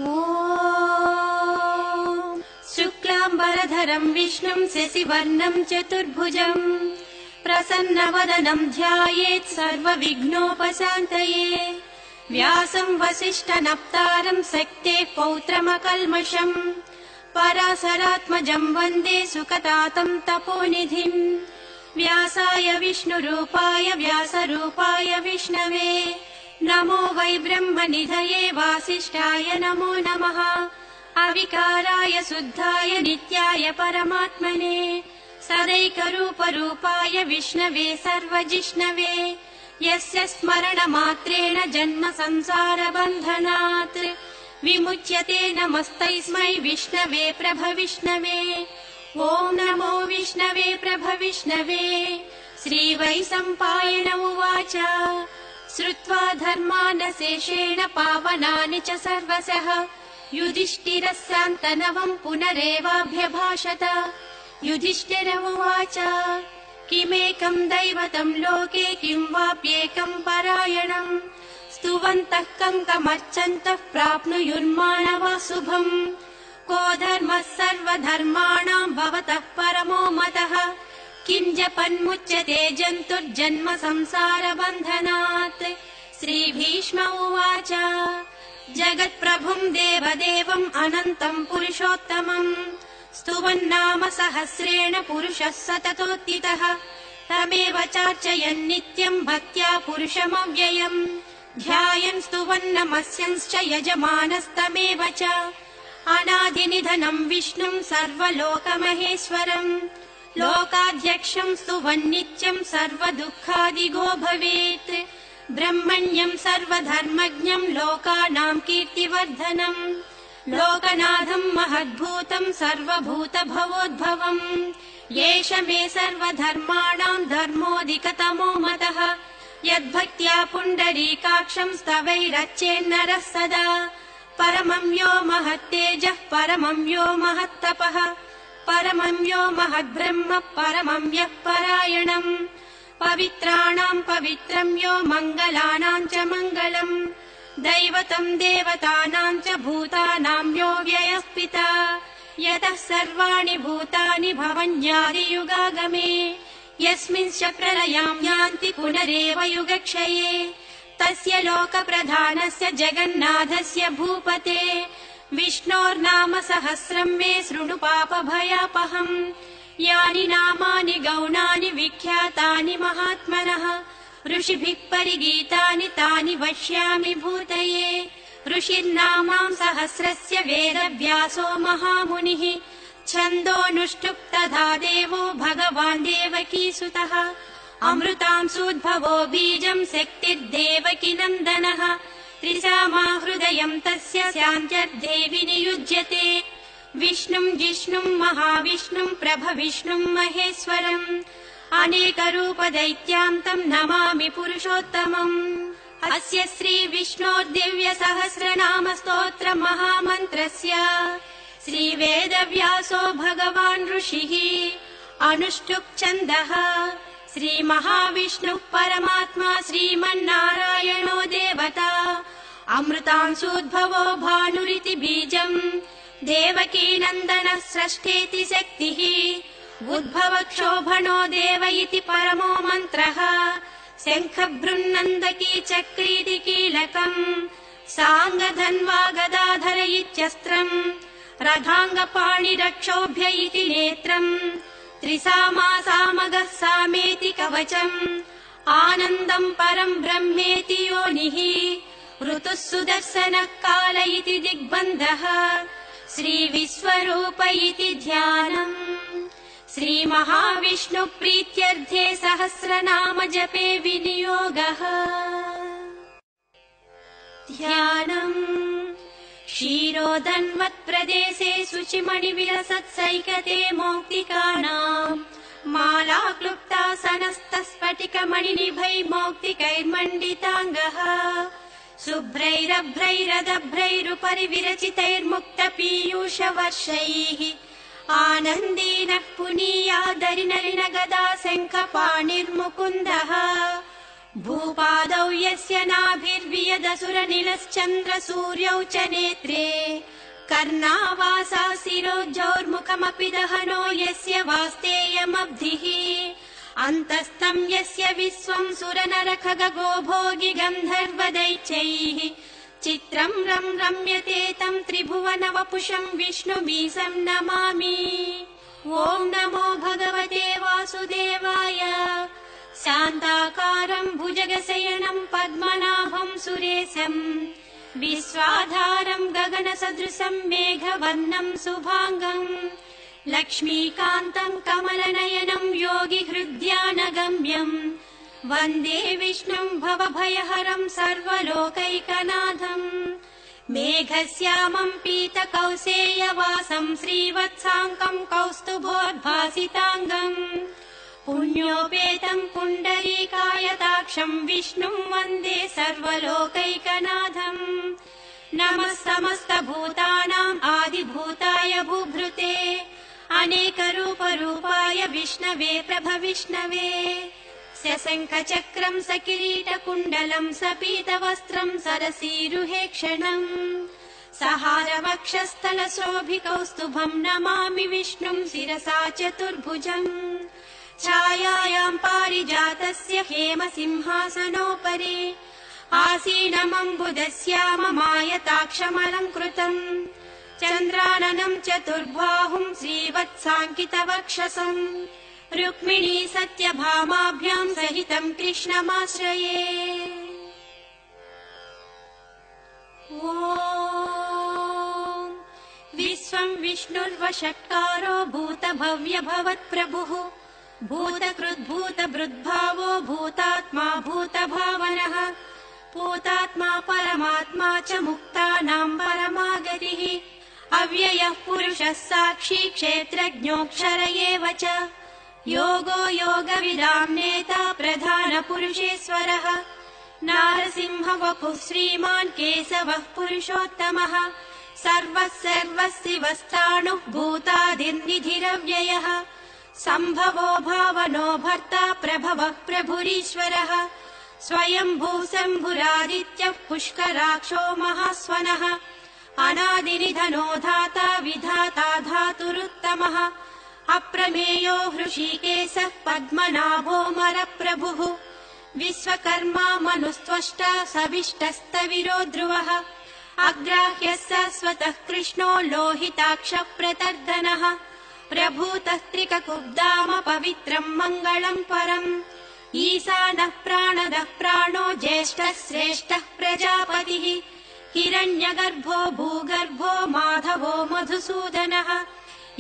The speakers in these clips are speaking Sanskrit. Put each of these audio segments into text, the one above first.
ॐ शुक्लाम्बरधरं विष्णुं शशिवर्णं चतुर्भुजं प्रसन्नवदनं ध्यायेत् सर्वविघ्नोपशान्तये व्यासं वसिष्ठनप्तारं शक्तेः पौत्रमकल्मषम् पराशरात्मजं वन्दे सुकतातं तपोनिधिं व्यासाय विष्णुरूपाय व्यासरूपाय विष्णवे नमो वै ब्रह्मनिधये वासिष्ठाय नमो नमः अविकाराय शुद्धाय नित्याय परमात्मने सदैकरूपरूपाय विष्णवे सर्वजिष्णवे यस्य स्मरणमात्रेण जन्म संसारबन्धनात् विमुच्यते नमस्तैस्मै विष्णवे प्रभविष्णवे ॐ नमो विष्णवे प्रभविष्णवे श्रीवैशम्पायन उवाच श्रुत्वा धर्मानशेषेण पावनानि च सर्वशः युधिष्ठिरस्यान्तनवं पुनरेवाभ्यभाषत युधिष्ठिर उवाच किमेकं दैवतं लोके किं वाप्येकं परायणम् स्तुवन्तः कमर्चन्तः प्राप्नुयुर्मानवा शुभम् को धर्मः सर्वधर्माणां भवतः परमो मतः किं जपन्मुच्यते जन्तुर्जन्म संसारबन्धनात् श्रीभीष्म उवाच जगत्प्रभुं देवदेवम् अनन्तं पुरुषोत्तमम् स्तुवन्नाम सहस्रेण पुरुषः सततोत्थितः तमेव चार्चयन् नित्यं भक्त्या पुरुषमव्ययम् ध्यायन् स्तुवन्नमस्यंश्च यजमानस्तमेव च अनादिनिधनं विष्णुं सर्वलोकमहेश्वरम् लोकाध्यक्षं स्तुवन्नित्यं सर्वदुःखादिगो भवेत् ब्रह्मण्यं सर्वधर्मज्ञं लोकानां कीर्तिवर्धनम् लोकनाथं महद्भूतं सर्वभूतभवोद्भवम् एष मे सर्वधर्माणां धर्मोऽधिकतमो मतः यद्भक्त्या पुण्डरीकाक्षं स्तवैरच्चेन्नरः सदा परमं यो महत्तेजः परमं यो महत्तपः परमं यो महद्ब्रह्म परमं यः परायणम् पवित्राणां पवित्रं यो मङ्गलानां च मङ्गलम् दैवतं देवतानां च भूतानां यो व्ययः पिता यतः सर्वाणि भूतानि भवन्यादियुगागमे यस्मिंश्च प्रलयां यान्ति पुनरेव युगक्षये तस्य लोकप्रधानस्य जगन्नाथस्य भूपते विष्णोर्नाम सहस्रं मे शृणु पापभयापहम् यानि नामानि गौणानि विख्यातानि महात्मनः ऋषिभिः परिगीतानि तानि वक्ष्यामि भूतये ऋषिर्नामां सहस्रस्य वेदव्यासो महामुनिः छन्दोऽनुष्टुप् तथा देवो भगवान् देवकीसुतः अमृतांसूद्भवो बीजं शक्तिर्देवकी नन्दनः त्रिसामा हृदयं तस्य शान्त्यर्देवि नियुज्यते विष्णुं जिष्णुं महाविष्णुं प्रभविष्णुं महेश्वरम् अनेकरूपदैत्यान्तं नमामि पुरुषोत्तमम् अस्य श्रीविष्णोर्दिव्यसहस्रनाम स्तोत्र महामन्त्रस्य श्रीवेदव्यासो भगवान् ऋषिः अनुष्टुप् छन्दः श्रीमहाविष्णुः परमात्मा श्रीमन्नारायणो देवता अमृतांशूद्भवो भानुरिति बीजम् देवकी नन्दनः स्रष्टेति शक्तिः उद्भवक्षोभणो देव इति परमो मन्त्रः शङ्खभृन्नन्दकी चक्रीति कीलकम् साङ्गधन्वा गदाधर इत्यस्त्रम् रथाङ्गपाणिरक्षोभ्य इति नेत्रम् त्रिसामा सामगः सामेति कवचम् आनन्दं परं ब्रह्मेति योनिः ऋतुः सुदर्शनः काल इति दिग्बन्धः श्रीविश्वरूप इति ध्यानम् श्रीमहाविष्णु प्रीत्यर्थे सहस्रनाम जपे विनियोगः ध्यानम् क्षीरोदन्वत्प्रदेशे शुचिमणिविलसत्सैकते मौक्तिकानाम् माला क्लुप्तासनस्तः स्फटिकमणिनिभै मौक्तिकैर्मण्डिताङ्गः शुभ्रैरभ्रैरदभ्रैरुपरि विरचितैर्मुक्तपीयूषवर्षैः आनन्दीनः पुनीयादरिनलिन गदा शङ्खपाणिर्मुकुन्दः भूपादौ यस्य नाभिर्वियदसुरनिलश्चन्द्रसूर्यौ च नेत्रे कर्णावासा शिरोज्जौर्मुखमपि दहनो यस्य वास्तेयमब्धिः अन्तस्थम् यस्य विश्वम् सुरनरखगो भोगि गन्धर्वदैत्यैः चित्रम् रम्यते तम् त्रिभुवनवपुषम् विष्णुमीशम् नमामि। ॐ नमो भगवते वासुदेवाय। शान्ताकारम् भुजगशयनम् पद्मनाभम् सुरेशम् विश्वाधारम् गगनसदृशम् मेघवर्णम् शुभाङ्गम् लक्ष्मीकान्तम् कमलनयनम् योगिहृद्यानगम्यम् वन्दे विष्णुम् भवभयहरम् सर्वलोकैकनाथम्। मेघश्यामम् पीतकौसेयवासम् श्रीवत्साङ्कम् कौस्तुभोद्भासिताङ्गम् पुण्योपेतम् पुण्डरीकायताक्षम् विष्णुम् वन्दे सर्वलोकैकनाथम्। नमः समस्तभूतानाम् आदिभूताय भूभृते अनेकरूपरूपाय विष्णवे प्रभविष्णवे शशङ्खचक्रम् सकिरीटकुण्डलम् सपीतवस्त्रम् सरसीरुहेक्षणम् सहारवक्षस्थलशोभिकौस्तुभम् नमामि विष्णुम् शिरसा चतुर्भुजम्। छायायाम् पारिजातस्य हेमसिंहासनोपरि आसीनमम्बुदस्याममायताक्षमलङ्कृतम् चन्द्राननम् चतुर्बाहुम् श्रीवत्साङ्कितवक्षसम् रुक्मिणी सत्यभामाभ्याम् सहितम् कृष्णमाश्रये। ॐ विश्वम् विष्णुर्वषट्कारो भूतभव्यभवत्प्रभुः भूतकृद्भूतभृद्भावो भूतात्मा भूतभावनः भूतात्मा परमात्मा च मुक्तानाम् परमागतिः अव्ययः पुरुषः साक्षी क्षेत्रज्ञोऽक्षर एव च योगो योगविदाम् नेता प्रधानपुरुषेश्वरः नारसिंहवपुः श्रीमान् केशवः पुरुषोत्तमः सर्वः सर्वशिवस्थाणुः भूतादिर्निधिरव्ययः सम्भवो भावनो भर्ता प्रभवः प्रभुरीश्वरः स्वयम्भू शम्भुरादित्यः पुष्कराक्षो महास्वनः अनादिनिधनो धाता विधाता धातुरुत्तमः अप्रमेयो हृषीकेशः पद्मनाभो मरप्रभुः विश्वकर्मा मनुस्त्वष्टा सविष्टस्तविरो ध्रुवः अग्राह्यः शाश्वतः कृष्णो लोहिताक्षः प्रतर्दनः प्रभूतः त्रिककुब्धाम पवित्रम् मङ्गलम् परम् ईशानः प्राणदः प्राणो ज्येष्ठः श्रेष्ठः प्रजापतिः हिरण्यगर्भो भूगर्भो माधवो मधुसूदनः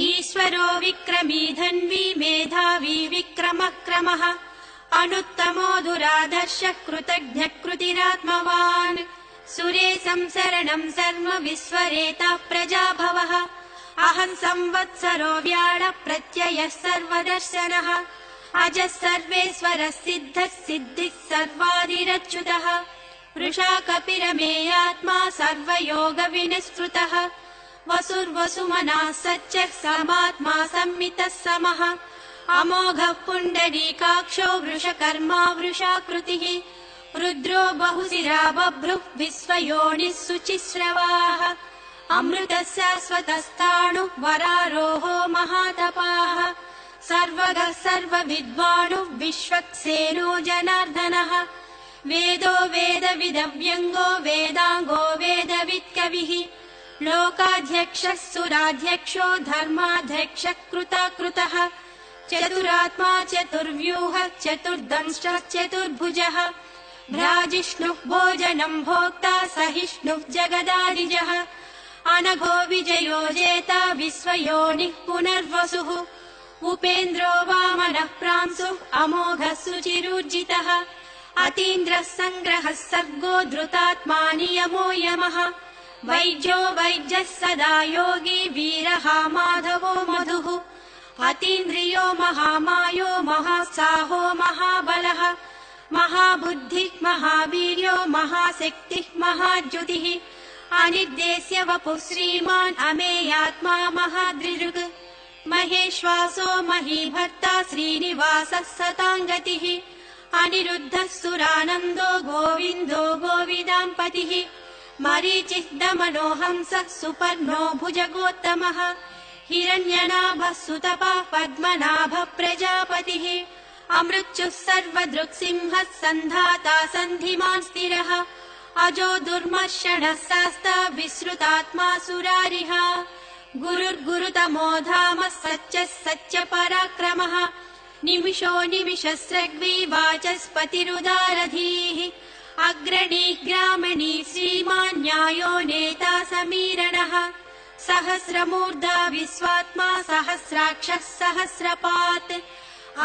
ईश्वरो विक्रमी धन्वी मेधावी विक्रमक्रमः अनुत्तमो दुराधर्षः कृतज्ञः कृतिरात्मवान् सुरेशम् शरणम् सर्व विश्वरेता प्रजाभवः अहम् संवत्सरो व्याळ प्रत्ययः सर्वदर्शनः अजः सर्वेश्वरः सिद्धः सिद्धिः सर्वादिरच्युतः वृषा कपिरमेयात्मा सर्वयोगविनिष्कृतः वसुर्वसुमनः सच्चः समात्मा संमितः समः अमोघः पुण्डरीकाक्षो वृषकर्मा वृषाकृतिः रुद्रो बहुशिरा बभ्रुः विश्वयोनिः शुचिश्रवाः अमृतः शाश्वतस्थाणुः वरारोहो महातपाः सर्वगः सर्वविद्वानुः विश्वक्सेनो जनार्दनः वेदो वेदविदव्यङ्गो वेदाङ्गो वेदवित्कविः लोकाध्यक्षः सुराध्यक्षो धर्माध्यक्षः कृताकृतः चतुरात्मा चतुर्व्यूहः चतुर्दंष्टः चतुर्भुजः भ्राजिष्णुः भोजनम् भोक्ता सहिष्णुः जगदादिजः अनघो विजयो जेता विश्वयोनिः पुनर्वसुः उपेन्द्रो वामनः प्रांशुः अमोघः सुचिरूर्जितः अतीन्द्रः सङ्ग्रहः सर्गो धृतात्मा नियमो यमः वैद्यो वैद्यः सदा योगी वीरः माधवो मधुः अतीन्द्रियो महामायो महासाहो महाबलः महाबुद्धिः महावीर्यो महाशक्तिः महाद्युतिः अनिर्देश्य वपुः श्रीमान् अमेयात्मा महादृदृक् महेश्वासो महीभर्ता श्रीनिवासः सताङ्गतिः अनिरुद्धः सुरानन्दो गोविन्दो गोविदाम्पतिः मरीचिः दमनोऽहंसः सुपर्णो भुजगोत्तमः हिरण्यनाभः सुतपः पद्मनाभः प्रजापतिः अमृत्युः सर्वदृक्सिंहः सन्धाता सन्धिमान् स्थिरः अजो दुर्मर्षणः शास्ता विश्रुतात्मा सुरारिः गुरुर्गुरुतमो धामः सच्चः सच्च पराक्रमः निमिषो निमिषस्रग्वी वाचस्पतिरुदारधीः अग्रणी ग्रामणी श्रीमान् न्यायो नेता समीरणः सहस्रमूर्धा विश्वात्मा सहस्राक्षः सहस्रपात्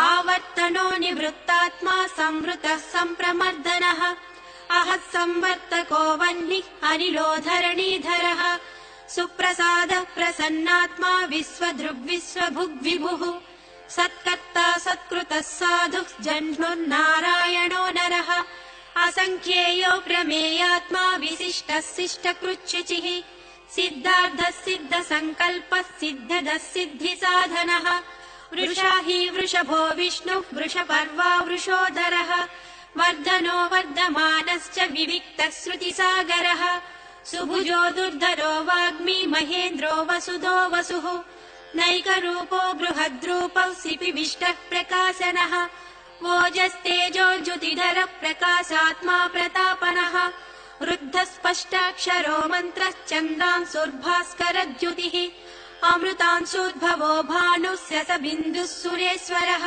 आवर्तनो निवृत्तात्मा संवृतः सम्प्रमर्दनः अहः संवर्तको वह्निः अनिलो धरणीधरः सुप्रसादः प्रसन्नात्मा विश्वधृग्विश्वभुग्विभुः सत्कर्ता सत्कृतः साधुः जह्नुर्नारायणो नरः असङ्ख्येयो प्रमेयात्मा विशिष्टः शिष्टकृच्छुचिः सिद्धार्थः सिद्धसङ्कल्पः सिद्धदः सिद्धिसाधनः वृषा हि वृषभो विष्णुः वृषपर्वा वृषोदरः वर्धनो वर्धमानश्च विविक्तः श्रुतिसागरः सुभुजो दुर्धरो वाग्मी महेन्द्रो वसुधो वसुः नैकरूपो बृहद्रूपः सिपिविष्टः प्रकाशनः ओजस्तेजोर्जुतिधरः प्रकाशात्मा प्रतापनः रुद्धस्पष्टाक्षरो मन्त्रः चन्द्रांशुर्भास्करद्युतिः अमृतांशोद्भवो भानुः स बिन्दुः सुरेश्वरः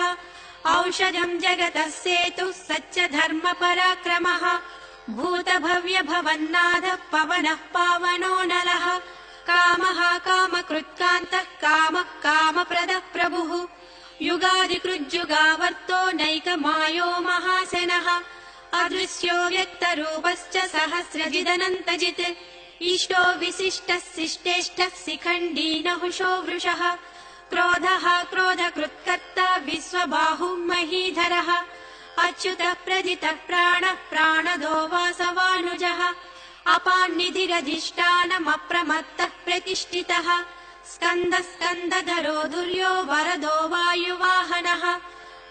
औषधम् जगतः सेतुः सच्च धर्म पराक्रमः भूतभव्य भवन्नाथः पवनः पावनो नलः कामः कामकृत्कान्तः कामः कामप्रदः प्रभुः युगादिकृज्जुगावर्तो नैकमायो महासेनः अदृश्यो व्यक्तरूपश्च सहस्रजिदनन्तजित् इष्टो विशिष्टः शिष्टेष्टः शिखण्डी नहुषो वृषः क्रोधः क्रोधकृत्कर्ता विश्वबाहुः महीधरः अच्युतः प्रजितः प्राणः प्राणदो वासवानुजः अपान्निधिरधिष्ठानमप्रमत्तः प्रतिष्ठितः स्कन्दः स्कन्दधरो दुर्यो वरदो वायुवाहनः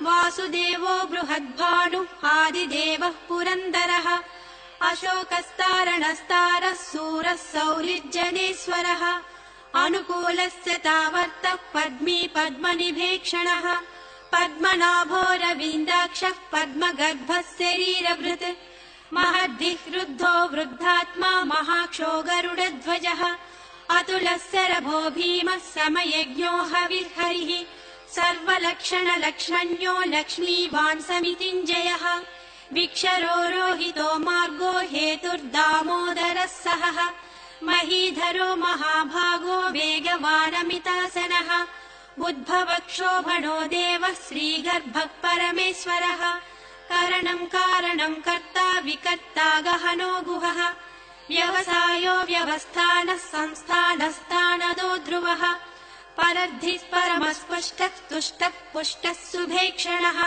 वासुदेवो बृहद्भानुः आदिदेवः पुरन्दरः अशोकस्तारणस्तारः सूरः सौरिज्जनेश्वरः अनुकूलस्य तावर्तः पद्मी पद्मनिभेक्षणः पद्मनाभो रवीन्द्राक्षः पद्मगर्भः शरीरभृत् महद्भिः रुद्धो वृद्धात्मा महाक्षो गरुडध्वजः अतुलः शरभो भीमः समयज्ञो हविर्हरिः सर्वलक्षणलक्ष्मण्यो लक्ष्मीवान् समितिञ्जयः विक्षरो रोहितो मार्गो हेतुर्दामोदरः सहः महीधरो महाभागो वेगवानमितासनः बुद्भवक्षोभणो देवः श्रीगर्भः परमेश्वरः करणम् कारणम् कर्ता विकर्ता गहनो गुहः व्यवसायो व्यवस्थानः संस्थानस्थानदो ध्रुवः परद्धिः परमस्पष्टः तुष्टः पुष्टः सुभेक्षणः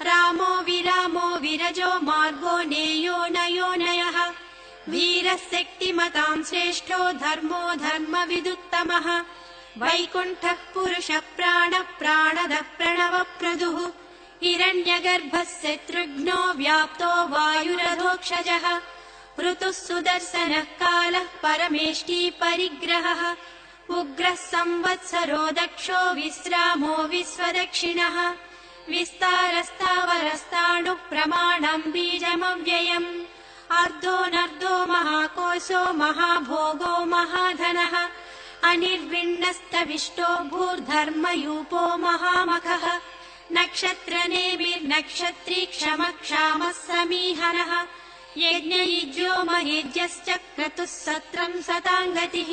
रामो विरामो विरजो मार्गो नेयो नयोनयः वीरः शक्तिमताम् श्रेष्ठो धर्मो धर्मविदुत्तमः वैकुण्ठः पुरुषः प्राणः प्राणदः प्रणवप्रदुः हिरण्यगर्भः शत्रुघ्नो व्याप्तो वायुरधोक्षजः ऋतुः सुदर्शनः कालः परमेष्टि परिग्रहः उग्रः संवत्सरो दक्षो विश्रामो विश्वदक्षिणः विस्तारस्तावरस्ताणुः प्रमाणम् बीजमव्ययम् अर्धोऽनर्धो महाकोशो महाभोगो महाधनः अनिर्विण्णस्तविष्टो भूर्धर्मयूपो महामखः नक्षत्रनेमिर्नक्षत्री क्षमः क्षामः समीहनः यज्ञयुज्यो महेज्यश्च क्रतुः सत्रम् सताङ्गतिः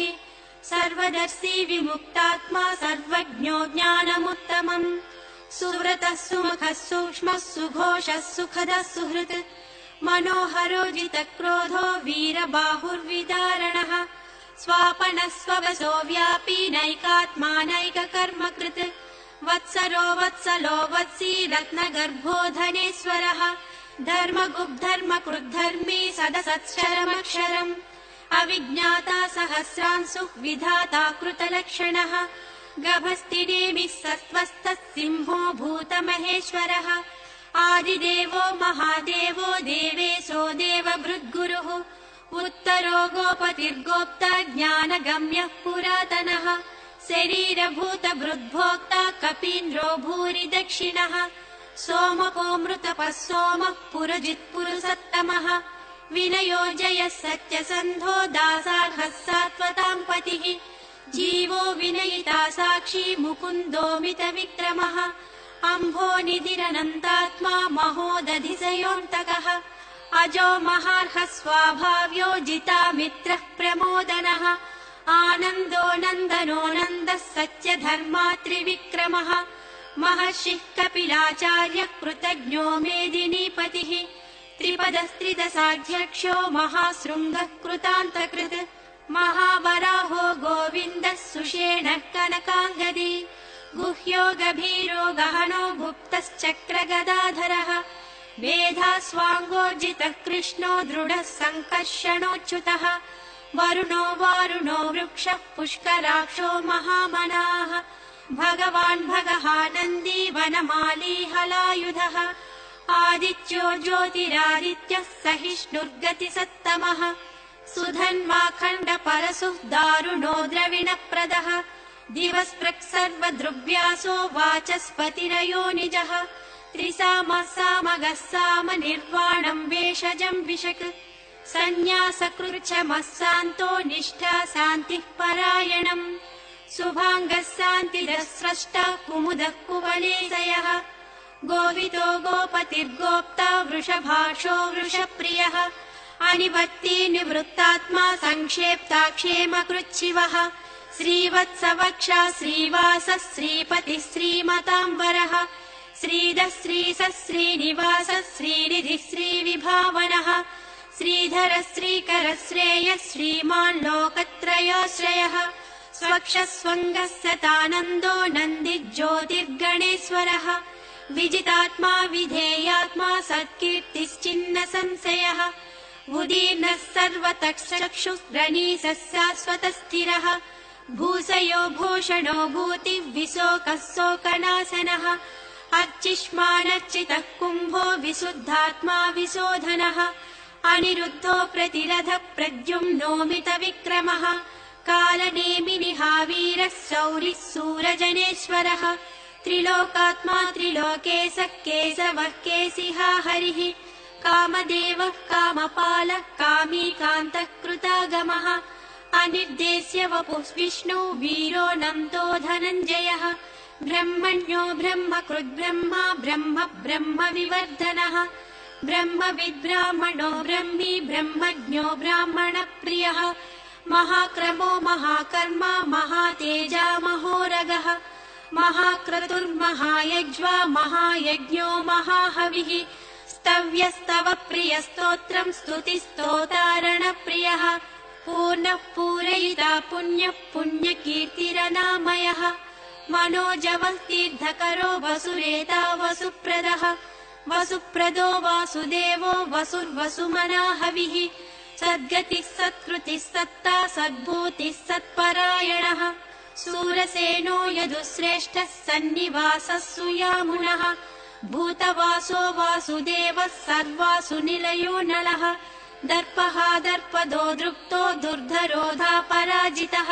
सर्वदर्शी विमुक्तात्मा सर्वज्ञो ज्ञानमुत्तमम् सुव्रतः सुमुखः सूक्ष्मः सुघोषः सुखदः सुहृत् मनोहरो जितक्रोधो वीरबाहुर्विदारणः स्वापनः स्ववसो व्यापी नैकात्मा नैककर्मकृत् वत्सरो वत्सलो वत्सी रत्नगर्भो धनेश्वरः धर्मगुब्धर्मकृद्धर्मी सदसत्क्षरमक्षरम् अविज्ञाता सहस्रांशुः विधाता कृतलक्षणः गभस्तिनेमिः सत्त्वस्थः सिंहो भूतमहेश्वरः आदिदेवो महादेवो देवेशो देवभृद्गुरुः उत्तरो गोपतिर्गोप्ता ज्ञानगम्यः पुरातनः शरीरभूतभृद्भोक्ता कपीन्द्रो भूरि दक्षिणः सोमकोऽमृतपः सोमः पुरजित्पुरुषत्तमः विनयो जयः सत्यसन्धो दासार्हः सात्वतां पतिः जीवो विनयिता साक्षी मुकुन्दोमितविक्रमः अम्भोनिधिरनन्तात्मा महोदधिशयोऽन्तकः अजो महार्हः स्वाभाव्यो जितामित्रः प्रमोदनः आनन्दो नन्दनो नन्दः सत्यधर्मात्रिविक्रमः महर्षिः कपिलाचार्यः कृतज्ञो मेदिनीपतिः त्रिपदस्त्रिदशाध्यक्षो महाशृङ्गः कृतान्तकृत् महावराहो गोविन्दः सुषेणः कनकाङ्गदी गुह्यो गभीरो गहनो गुप्तश्चक्रगदाधरः वेधास्वाङ्गोर्जितः कृष्णो दृढः सङ्कर्षणोच्युतः वरुणो वारुणो वृक्षः पुष्कराक्षो महामनाः भगवान् भगहानन्दी वनमाली हलायुधः आदित्यो ज्योतिरादित्यः सहिष्णुर्गतिसत्तमः सुधन्वाखण्डपरशुः दारुणो द्रविणप्रदः दिवस्पृक् सर्वदृग्व्यासो वाचस्पतिरयो निजः त्रिसामः सामगः साम निर्वाणम् वेषजम् विशक् सन्न्यासकृच्छमः सान्तो निष्ठा शान्तिः परायणम् शुभाङ्गः शान्तिरः स्रष्टा कुमुदः कुवलेशयः गोवितो गोपतिर्गोप्ता वृषभाक्षो वृषप्रियः अनिवर्ती निवृत्तात्मा संक्षेप्ताक्षेमकृच्छिवः श्रीवत्सवक्षा श्रीवासः श्रीपतिः श्रीमताम्बरः श्रीधः श्रीसः श्रीनिवासः श्रीनिधिः श्रीविभावनः श्रीधरः श्रीकरः श्रेयः श्रीमान् लोकत्रयाश्रयः स्वक्षस्वङ्गः सतानन्दो नन्दिज्योतिर्गणेश्वरः विजितात्मा विधेयात्मा सत्कीर्तिश्चिन्न संशयः उदीर्णः सर्वतक्षुःरणीशः शाश्वतस्थिरः भूषयो भूषणो भूतिर्विशोकः शोकनाशनः अर्चिष्मानर्चितः कुम्भो विशुद्धात्मा विशोधनः अनिरुद्धो प्रतिरथः प्रद्युम्नोमितविक्रमः कालनेमिनिहावीरः शौरिः सूरजनेश्वरः त्रिलोकात्मा त्रिलोकेशः केशवः केशिहा हरिः कामदेवः कामपालः कामीकान्तः कृतागमः अनिर्देश्य वपुः विष्णु वीरो नन्दो धनञ्जयः ब्रह्मण्यो ब्रह्मकृद्ब्रह्मा ब्रह्म ब्रह्म विवर्धनः ब्रह्मविद्ब्राह्मणो ब्रह्मी ब्रह्मज्ञो ब्राह्मणप्रियः महाक्रमो महाकर्मा महातेजा महोरगः महाक्रतुर्महायज्वा महायज्ञो महाहविः स्तव्यस्तव प्रियस्तोत्रम् स्तुतिस्तोतारणप्रियः पूर्णः पूरयिता पुण्यः पुण्यकीर्तिरनामयः मनोजवः तीर्थकरो वसुरेता वसुप्रदः वसुप्रदो वासुदेवो वसुर्वसुमनाहविः सद्गतिः सत्कृतिः सत्ता सद्भूतिः सत्परायणः सूरसेनो यदुश्रेष्ठः सन्निवासः सुयामुनः भूतवासो वासुदेवः सर्वासु निलयो नलः दर्पः दर्पदो दृप्तो दुर्धरोधा पराजितः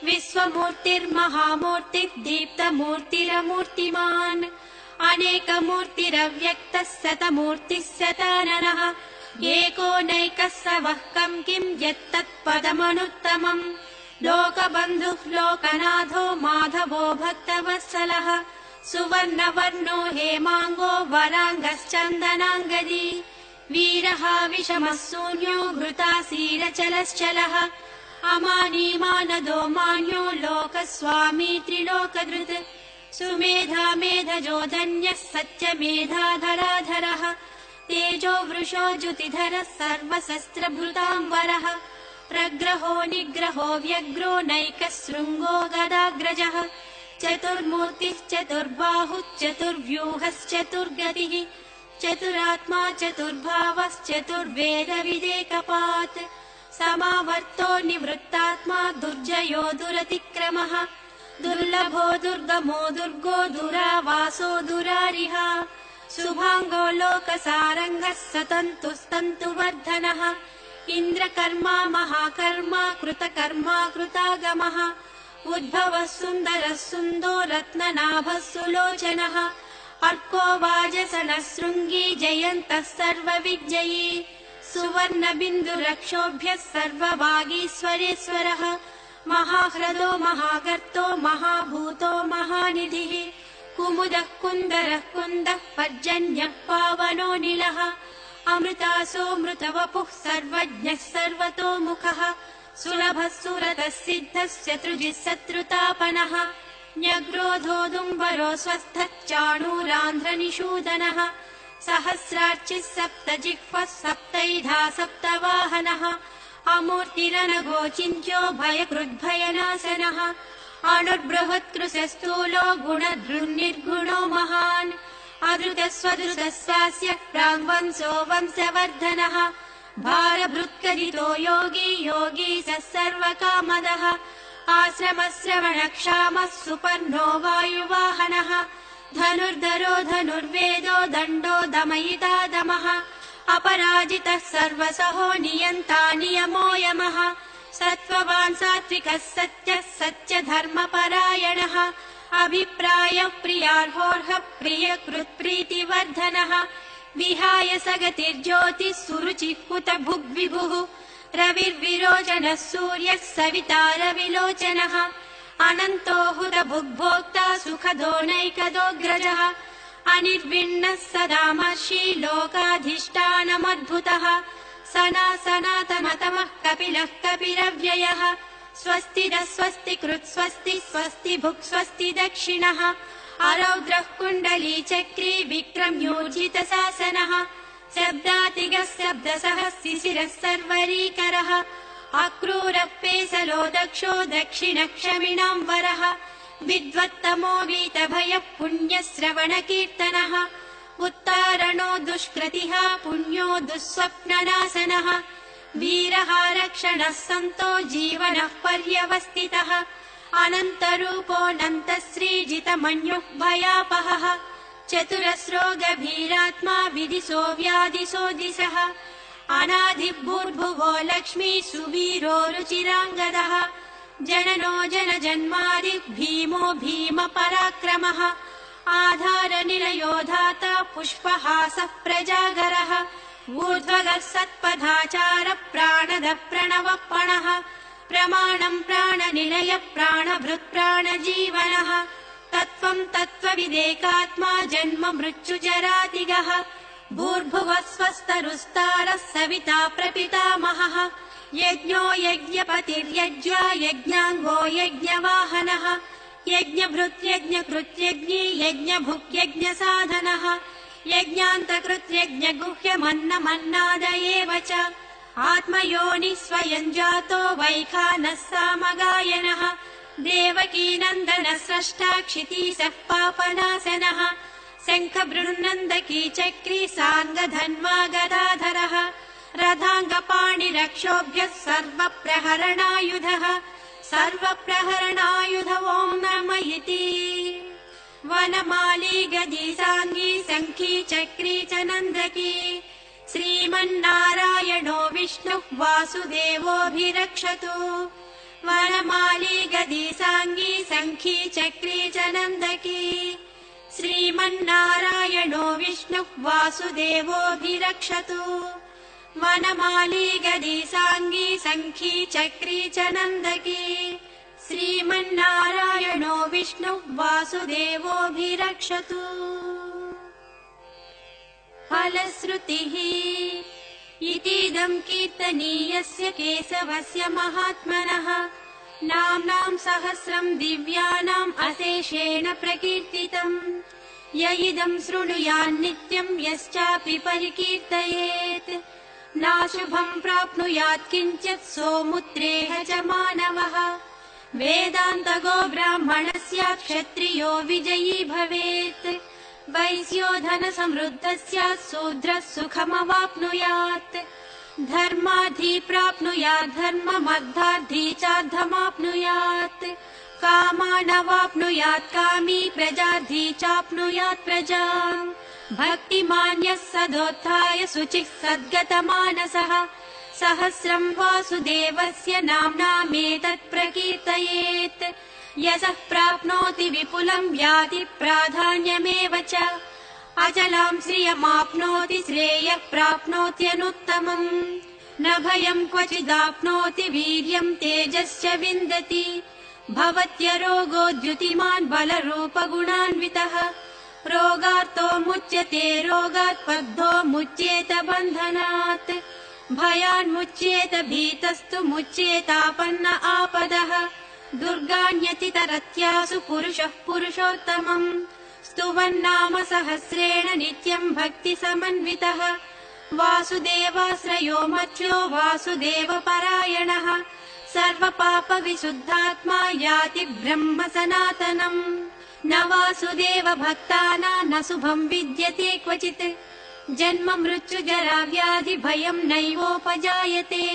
विश्वमूर्तिर्महामूर्तिः दीप्तमूर्तिरमूर्तिमान् अनेकमूर्तिरव्यक्तः शतमूर्तिः शताननः एको नैकः स वः कम् किम् यत्तत्पदमनुत्तमम् लोकबन्धुः लोकनाथो माधवो भक्तवत्सलः सुवर्णवर्णो हेमाङ्गो वराङ्गश्चन्दनाङ्गदी वीरः विषमः शून्यो घृतासीरचलश्चलः अमानीमानदो मान्यो लोकस्वामी त्रिलोकधृत् सुमेधा मेधजो धन्यः सत्यमेधाधराधरः तेजो वृषो ज्युतिधरः सर्वशस्त्रभृताम्बरः प्रग्रहो निग्रहो व्यग्रो नैकशृङ्गो गदाग्रजः चतुर्मूर्तिः चतुर्बाहुश्चतुर्व्यूहश्चतुर्गतिः चतुरात्मा चतुर्भावश्चतुर्वेदविदेकपात् समावर्तो निवृत्तात्मा दुर्जयो दुरतिक्रमः दुर्लभो दुर्गमो दुर्गो दुरावासो दुरारिः शुभाङ्गो लोकसारङ्गः सतन्तुस्तन्तुवर्धनः इन्द्रकर्मा महाकर्मा कृतकर्मा कृतागमः उद्भवः सुन्दरः सुन्दो रत्ननाभः सुलोचनः अर्को वाजसनः शृङ्गी जयन्तः सर्वविजयी सुवर्णबिन्दुरक्षोभ्यः सर्ववागीश्वरेश्वरः महाह्रदो महागर्तो महाभूतो महानिधिः कुमुदः कुन्दरः कुन्दः पर्जन्यः पावनो नीलः अमृतासोऽमृतवपुः सर्वज्ञः सर्वतोमुखः सुलभः सुरतः सिद्धः शत्रुजिः शत्रुतापनः न्यग्रोधोदुम्बरो स्वस्थः चाणूरान्ध्रनिषूदनः सहस्रार्चिः सप्तजिह्वः सप्तैधा सप्तवाहनः अमूर्तिरनघोचिन्त्यो भयकृद्भयनाशनः अणुर्बृहत्कृशस्थूलो गुणधृन्निर्गुणो महान् अधृतस्वधृतस्वास्य प्राङ्वंशो वंशवर्धनः भारभृत्करितो योगी योगी स सर्वकामदः आश्रमश्रवणक्षामः सुपर्णो वायुवाहनः धनुर्धरो धनुर्वेदो दण्डो दमयिता दमः अपराजितः सर्वसहो नियन्ता नियमो यमः सत्त्ववान् सात्विकः सत्यः सत्यधर्मपरायणः अभिप्रायः प्रियार्होर्हः प्रियकृत्प्रीतिवर्धनः विहाय सगतिर्ज्योतिः सुरुचिः हुतभुग्विभुः रविर्विरोचनः सूर्यः सविता रविलोचनः अनन्तो हुतभुग्भोक्ता सुखदो नैकदोऽग्रजः अनिर्विण्णः सदा महर्षि लोकाधिष्ठानमद्भुतः सनातनतमः कपिलः कपिरव्ययः स्वस्तिदः स्वस्तिकृत् स्वस्ति स्वस्ति भुक् स्वस्ति दक्षिणः अरौद्रः कुण्डली चक्री विक्रम्योर्जितशासनः शब्दातिगः शब्दसः शिशिरः सर्वरीकरः अक्रूरः पेसलो दक्षो दक्षिणक्षमिणां वरः विद्वत्तमो वीतभयः पुण्यश्रवणकीर्तनः उत्तारणो दुष्कृतिः पुण्यो दुःस्वप्ननाशनः वीरः रक्षणः सन्तो जीवनः पर्यवस्थितः अनन्तरूपोऽनन्तश्रीजितमन्युः भयापहः चतुरस्रो गभीरात्मा विदिशो व्यादिशो दिशः अनादिभूर्भुवो लक्ष्मी सुवीरो रुचिराङ्गदः जननो जनजन्मादि भीमो भीमपराक्रमः आधारनिलयो धाता पुष्पहासः प्रजागरः ऊर्ध्वगः सत्पथाचार प्राणदः प्रणवपणः प्रमाणम् प्राणनिलय प्राणभृत् प्राणजीवनः तत्त्वम् तत्त्वविदेकात्मा जन्म मृत्युजरातिगः भूर्भुवः स्वस्तरुस्तारः सविता प्रपितामहः यज्ञो यज्ञपतिर्यज्ञा यज्ञाङ्गो यज्ञवाहनः यज्ञभृत्यज्ञकृत्यज्ञी यज्ञभुक्यज्ञसाधनः यज्ञान्तकृत्यज्ञगुह्यमन्नमन्नाद एव च आत्मयोनिः स्वयं जातो वैखानः सामगायनः देवकीनन्दनः स्रष्टा क्षितीशः पापनाशनः शङ्खबृन्नन्दकी चक्री साङ्गधन्वा गदाधरः रथाङ्गपाणिरक्षोभ्यः सर्वप्रहरणायुधः सर्वप्रहरणायुध ॐ नम इति वनमाली गदी साङ्गी शङ्खी चक्री च नन्दकी श्रीमन्नारायणो विष्णुः वासुदेवोऽभिरक्षतु वनमाली गदी साङ्गी शङ्खी चक्री च नन्दकी श्रीमन्नारायणो विष्णुः वासुदेवोऽभिरक्षतु वनमाली गदी साङ्गी शङ्खी चक्री च नन्दकी श्रीमन्नारायणो विष्णुः वासुदेवोऽभिरक्षतु फलश्रुतिः इतीदम् कीर्तनीयस्य केशवस्य महात्मनः नाम्नाम् सहस्रम् दिव्यानाम् अशेषेण प्रकीर्तितम् य इदम् शृणुयान्नित्यम् यश्चापि परिकीर्तयेत् नाशुभम् प्राप्नुयात् किञ्चित् सोमुत्रेह च मानवः वेदान्तगो ब्राह्मणः स्यात् क्षत्रियो विजयी भवेत् वैश्यो धनसमृद्धः स्यात् शूद्रः सुखमवाप्नुयात् धर्मार्थी प्राप्नुयात् धर्ममर्थार्थी चार्धमाप्नुयात् कामानवाप्नुयात् कामी प्रजार्थी चाप्नुयात् प्रजाम् भक्तिमान्यः सदोत्थाय शुचिः सद्गतमानसः सहस्रम् वासुदेवस्य नाम्नामेतत् प्रकीर्तयेत् यशः प्राप्नोति विपुलम् याति प्राधान्यमेव च अचलाम् श्रियमाप्नोति श्रेयः प्राप्नोत्यनुत्तमम् न भयम् क्वचिदाप्नोति वीर्यम् तेजश्च विन्दति भवत्यरोगो द्युतिमान् बलरूपगुणान्वितः रोगार्तो मुच्यते रोगात् बद्धो मुच्येत बन्धनात् भयान्मुच्येत भीतस्तु मुच्येतापन्न आपदः दुर्गाण्यतितरत्यासु पुरुषः पुरुषोत्तमम् स्तुवन्नाम सहस्रेण नित्यम् भक्तिसमन्वितः वासुदेवाश्रयो मध्यो वासुदेवपरायणः सर्वपापविशुद्धात्मा याति ब्रह्म सनातनम् न वासुदेव भक्तानां न शुभम् विद्यते क्वचित् जन्म मृत्यु जरा व्याधि भयम् नैवोपजायते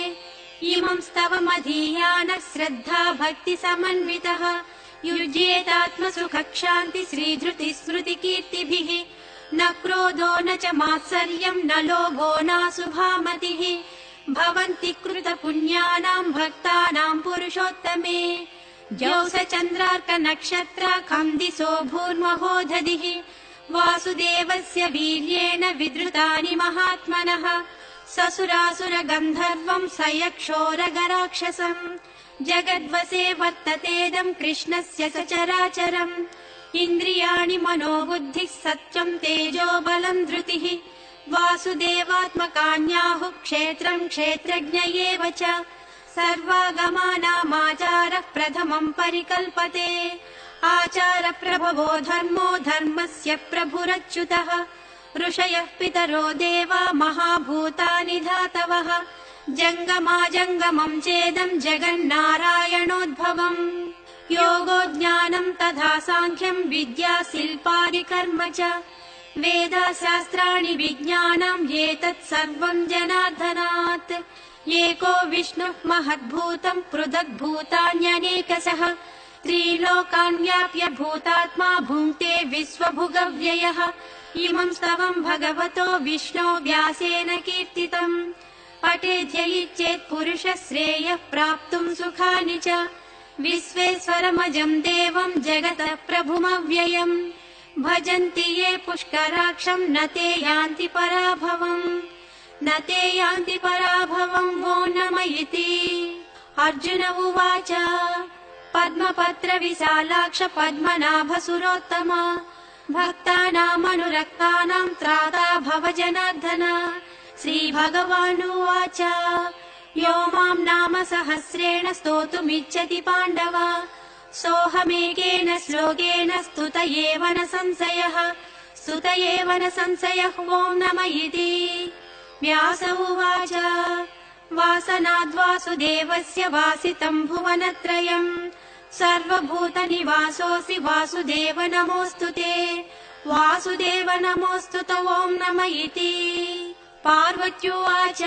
इमं स्तवमधीयानः श्रद्धा भक्ति समन्वितः युज्येतात्मसुखक्षान्ति श्रीधृति स्मृति कीर्तिभिः न क्रोधो न च मात्सर्यम् न लोभो नाशुभामतिः भवन्ति कृत पुण्यानां भक्तानां पुरुषोत्तमे जौस चन्द्रार्क नक्षत्राखं दिशो भूर्महोदधिः वासुदेवस्य वीर्येण विद्रुतानि महात्मनः ससुरासुर गन्धर्वं सयक्षोरगराक्षसम् जगद्वसे वर्ततेदम् कृष्णस्य सचराचरम् इन्द्रियाणि मनोबुद्धिः सत्यम् तेजो बलम् धृतिः वासुदेवात्मकान्याहुः क्षेत्रम् क्षेत्रज्ञ एव च सर्वागमानामाचारः प्रथमम् परिकल्पते आचार प्रभवो धर्मो धर्मस्य प्रभुरच्युतः ऋषयः पितरो देवा महाभूतानि धातवः जङ्गमाजङ्गमम् चेदम् जगन्नारायणोद्भवम् योगो ज्ञानम् तथा साङ्ख्यम् विद्या शिल्पानि कर्म च वेदाशास्त्राणि विज्ञानम् एतत् सर्वम् जनार्दनात् एको विष्णुः महद्भूतम् पृथग्भूतान्यनेकशः त्रिलोकान् व्याप्य भूतात्मा भुङ्क्ते विश्वभुगव्ययः इमम् स्तवम् भगवतो विष्णो व्यासेन कीर्तितम् पठेद्यैच्छेत् पुरुषः श्रेयः प्राप्तुम् सुखानि च विश्वेश्वरमजम् देवम् जगतः प्रभुमव्ययम् भजन्ति ये पुष्कराक्षम् न ते यान्ति पराभवम् न ते यान्ति पराभवम् वो नम इति अर्जुन उवाच पद्मपत्र विशालाक्ष पद्मनाभसुरोत्तम भक्तानामनुरक्तानां त्राता भव जनार्दन श्रीभगवानुवाच यो मां नाम सहस्रेण स्तोतुमिच्छति पाण्डव सोऽहमेकेन श्लोकेन स्तुत एव न संशयः ॐ नम इति व्यास उवाच वासनाद्वासुदेवस्य वासितम् भुवनत्रयम् सर्वभूतनिवासोऽसि वासुदेव नमोऽस्तु ते वासुदेव नमोऽस्तु ॐ नम इति पार्वत्युवाच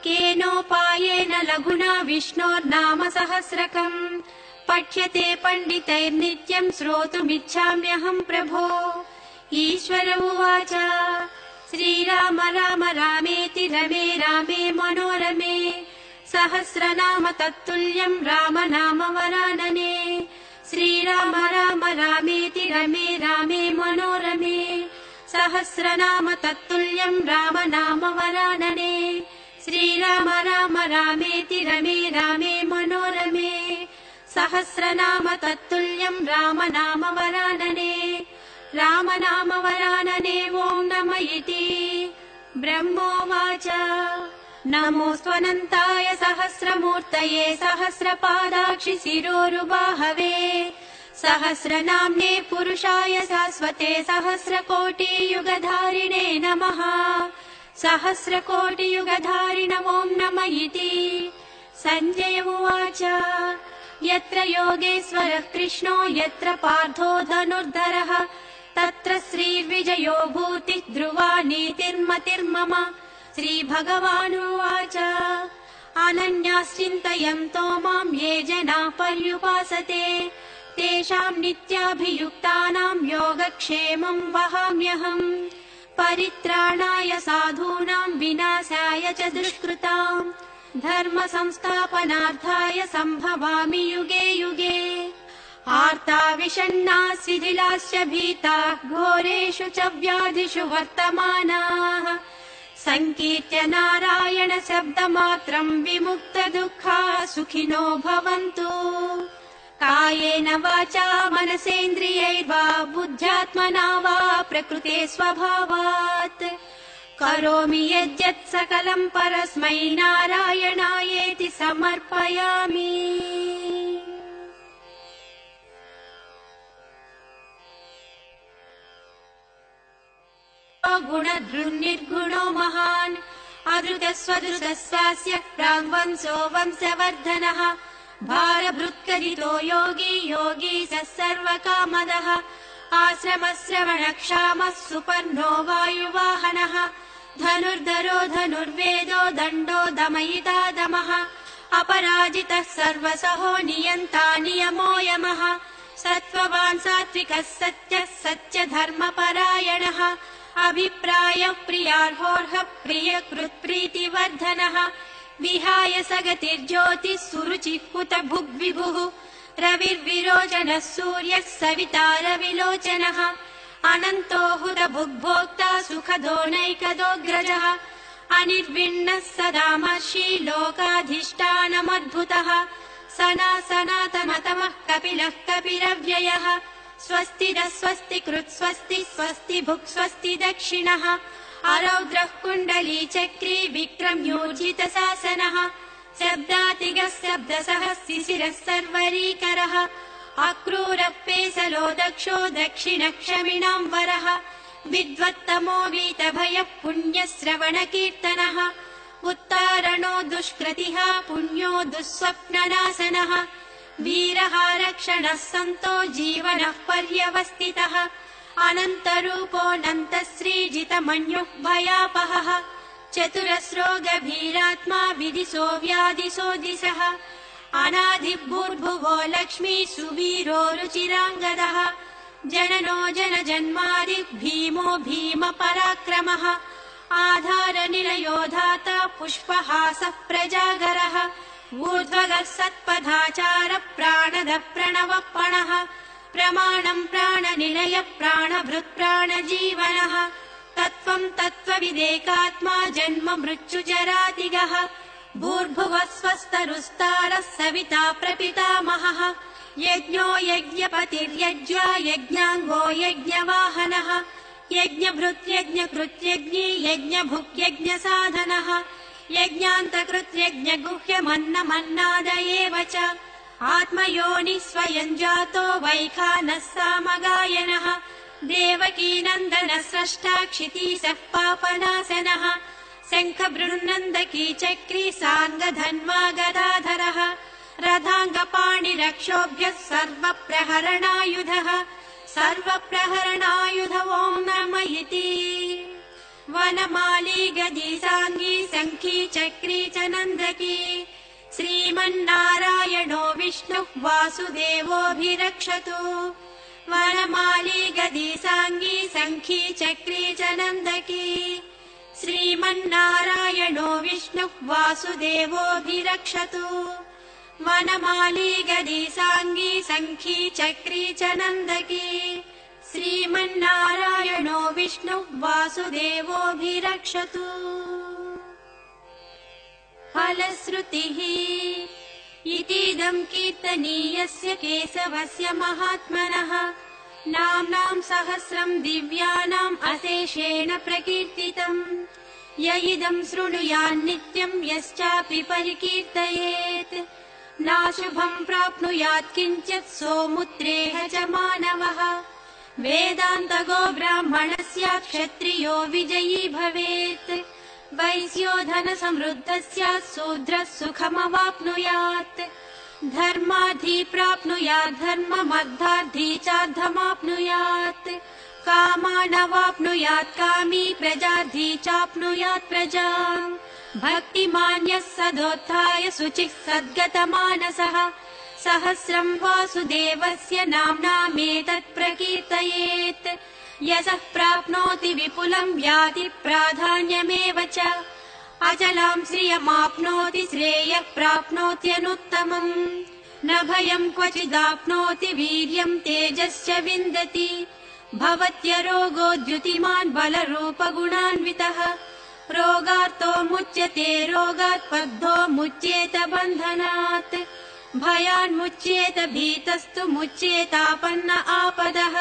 केनोपायेन लघुना विष्णोर्नाम सहस्रकम् पठ्यते पण्डितैर्नित्यम् श्रोतुमिच्छाम्यहम् प्रभो ईश्वर उवाच श्रीराम राम रामेति रमे रामे मनोरमे सहस्रनाम तत्तुल्यम् राम नाम वरानने श्रीराम राम रामेति रमे रामे मनोरमे सहस्रनाम तत्तुल्यम् राम नाम वरानने श्रीराम राम रामेति रमे रामे मनोरमे सहस्रनाम तत्तुल्यम् राम नाम वरानने राम नाम वरानने ॐ नम इति ब्रह्मोवाच नमोऽस्त्वनन्ताय सहस्रमूर्तये सहस्रपादाक्षि शिरोरुबाहवे सहस्रनाम्ने पुरुषाय शाश्वते सहस्रकोटियुगधारिणे नमः सहस्रकोटियुगधारिण ॐ नम इति सञ्जय उवाच यत्र योगेश्वरः कृष्णो यत्र पार्थो धनुर्धरः तत्र श्रीर्विजयो भूतिः ध्रुवा नीतिर्मतिर्मम श्रीभगवानुवाच अनन्याश्चिन्तयन्तो मां ये जनाः पर्युपासते तेषां नित्याभियुक्तानां योगक्षेमं वहाम्यहम् परित्राणाय साधूनां विनाशाय च दुष्कृताम् धर्म संस्थापनार्थाय सम्भवामि युगे युगे आर्ता विषण्णा शिथिलाश्च भीताः घोरेषु च व्याधिषु वर्तमानाः संकीर्त्य नारायण शब्दमात्रं विमुक्त दुःखाः सुखिनो भवन्तु कायेन वाचा मनसेन्द्रियैर्वा बुद्ध्यात्मना वा प्रकृते स्वभावात् करोमि यद्यत् सकलं परस्मै नारायणायेति समर्पयामि। गुणधृन्निर्गुणो महान् अधृतस्वधृतस्वास्य प्राङ्वंशो वंशवर्धनः भारभृत्करितो योगी योगी स सर्वकामदः आश्रमश्रवणक्षामः सुपर्णो वायुवाहनः धनुर्धरो धनुर्वेदो दण्डो दमयिता दमः अपराजितः सर्वसहो नियन्ता नियमो यमः सत्त्ववान् सात्विकः सत्यः सत्यधर्मपरायणः अभिप्रायः प्रियार्होर्हः प्रियकृत्प्रीतिवर्धनः विहाय सगतिर्ज्योतिः सुरुचिः कुत भुग्विभुः रविर्विरोचनः सूर्यः सविता रविलोचनः अनन्तो हुतभुग्भोक्ता सुखदो नैकदोऽग्रजः अनिर्विण्णः सदा महर्षि लोकाधिष्ठानमद्भुतः सनातनतमः कपिलः कपिरव्ययः स्वस्तिदः स्वस्तिकृत् स्वस्ति स्वस्ति भुक् स्वस्ति दक्षिणः अरौद्रः कुण्डली चक्री विक्रम्योर्जितशासनः शब्दातिगः शब्दसः शिशिरः सर्वरीकरः अक्रूरः पेसलो दक्षो दक्षिणक्षमिणां वरः विद्वत्तमो वीतभयः पुण्यश्रवणकीर्तनः उत्तारणो दुष्कृतिः पुण्यो दुःस्वप्ननाशनः वीरः रक्षणः सन्तो जीवनः पर्यवस्थितः अनन्तरूपोऽनन्तश्रीजितमन्युः भयापहः चतुरस्रो गभीरात्मा विदिशो व्यादिशो दिशः अनादिभूर्भुवो लक्ष्मी सुवीरो रुचिराङ्गदः जननो जनजन्मादि भीमो भीमपराक्रमः आधारनिलयो धाता पुष्पहासः प्रजागरः ऊर्ध्वगः सत्पथाचारः प्राणदः प्रणवपणः प्रमाणं प्राणनिलय प्राणभृत् प्राणजीवनः तत्त्वं तत्त्वविदेकात्मा जन्म मृत्युजरातिगः भूर्भुवः स्वस्तरुस्तारः सविता प्रपितामहः यज्ञो यज्ञपतिर्यज्ञा यज्ञाङ्गो यज्ञवाहनः यज्ञभृत् यज्ञकृत् यज्ञी यज्ञभुक् यज्ञसाधनः यज्ञान्तकृत् यज्ञगुह्यमन्नमन्नाद एव च आत्मयोनिः स्वयं जातो वैखानः सामगायनः देवकीनन्दनः स्रष्टा क्षितीशः पापनाशनः शङ्खबृन्नन्दकी चक्री साङ्गधन्वा गदाधरः रथाङ्गपाणिरक्षोभ्यः सर्वप्रहरणायुधः सर्वप्रहरणायुध ॐ नमः इति वनमाली गदी साङ्गी शङ्खी चक्री च नन्दकी श्रीमन्नारायणो विष्णुः वासुदेवोऽभिरक्षतु वनमाली गदी साङ्गी शङ्खी चक्री च नन्दकी श्रीमन्नारायणो विष्णुः वासुदेवोऽभिरक्षतु वनमाली गदी साङ्गी शङ्खी चक्री च नन्दकी श्रीमन्नारायणो विष्णुः वासुदेवोऽभिरक्षतु फलश्रुतिः इतीदं कीर्तनीयस्य केशवस्य महात्मनः नाम्नां सहस्रं दिव्यानाम् अशेषेण प्रकीर्तितम् य इदं शृणुयान्नित्यं यश्चापि परिकीर्तयेत् नाशुभं प्राप्नुयात् किञ्चित् सोमुत्रेह च मानवः वेदान्तगो ब्राह्मणः स्यात् क्षत्रियो विजयी भवेत् वैश्यो धनसमृद्धः स्यात् शूद्रः सुखमवाप्नुयात् धर्मार्थी प्राप्नुयात् धर्ममर्थार्थी चार्धमाप्नुयात् कामानवाप्नुयात् कामी प्रजार्थी चाप्नुयात् प्रजाम् भक्तिमान्यः सदोत्थाय शुचिः सद्गतमानसः सहस्रं वासुदेवस्य नाम्नामेतत् प्रकीर्तयेत् यशः प्राप्नोति विपुलं याति प्राधान्यमेव च अचलां श्रियमाप्नोति श्रेयः प्राप्नोत्यनुत्तमम् न भयं क्वचिदाप्नोति वीर्यं तेजश्च विन्दति भवत्यरोगो द्युतिमान् बलरूपगुणान्वितः रोगार्तो मुच्यते रोगात् बद्धो मुच्येत बन्धनात् भयान्मुच्येत भीतस्तु मुच्येतापन्न आपदः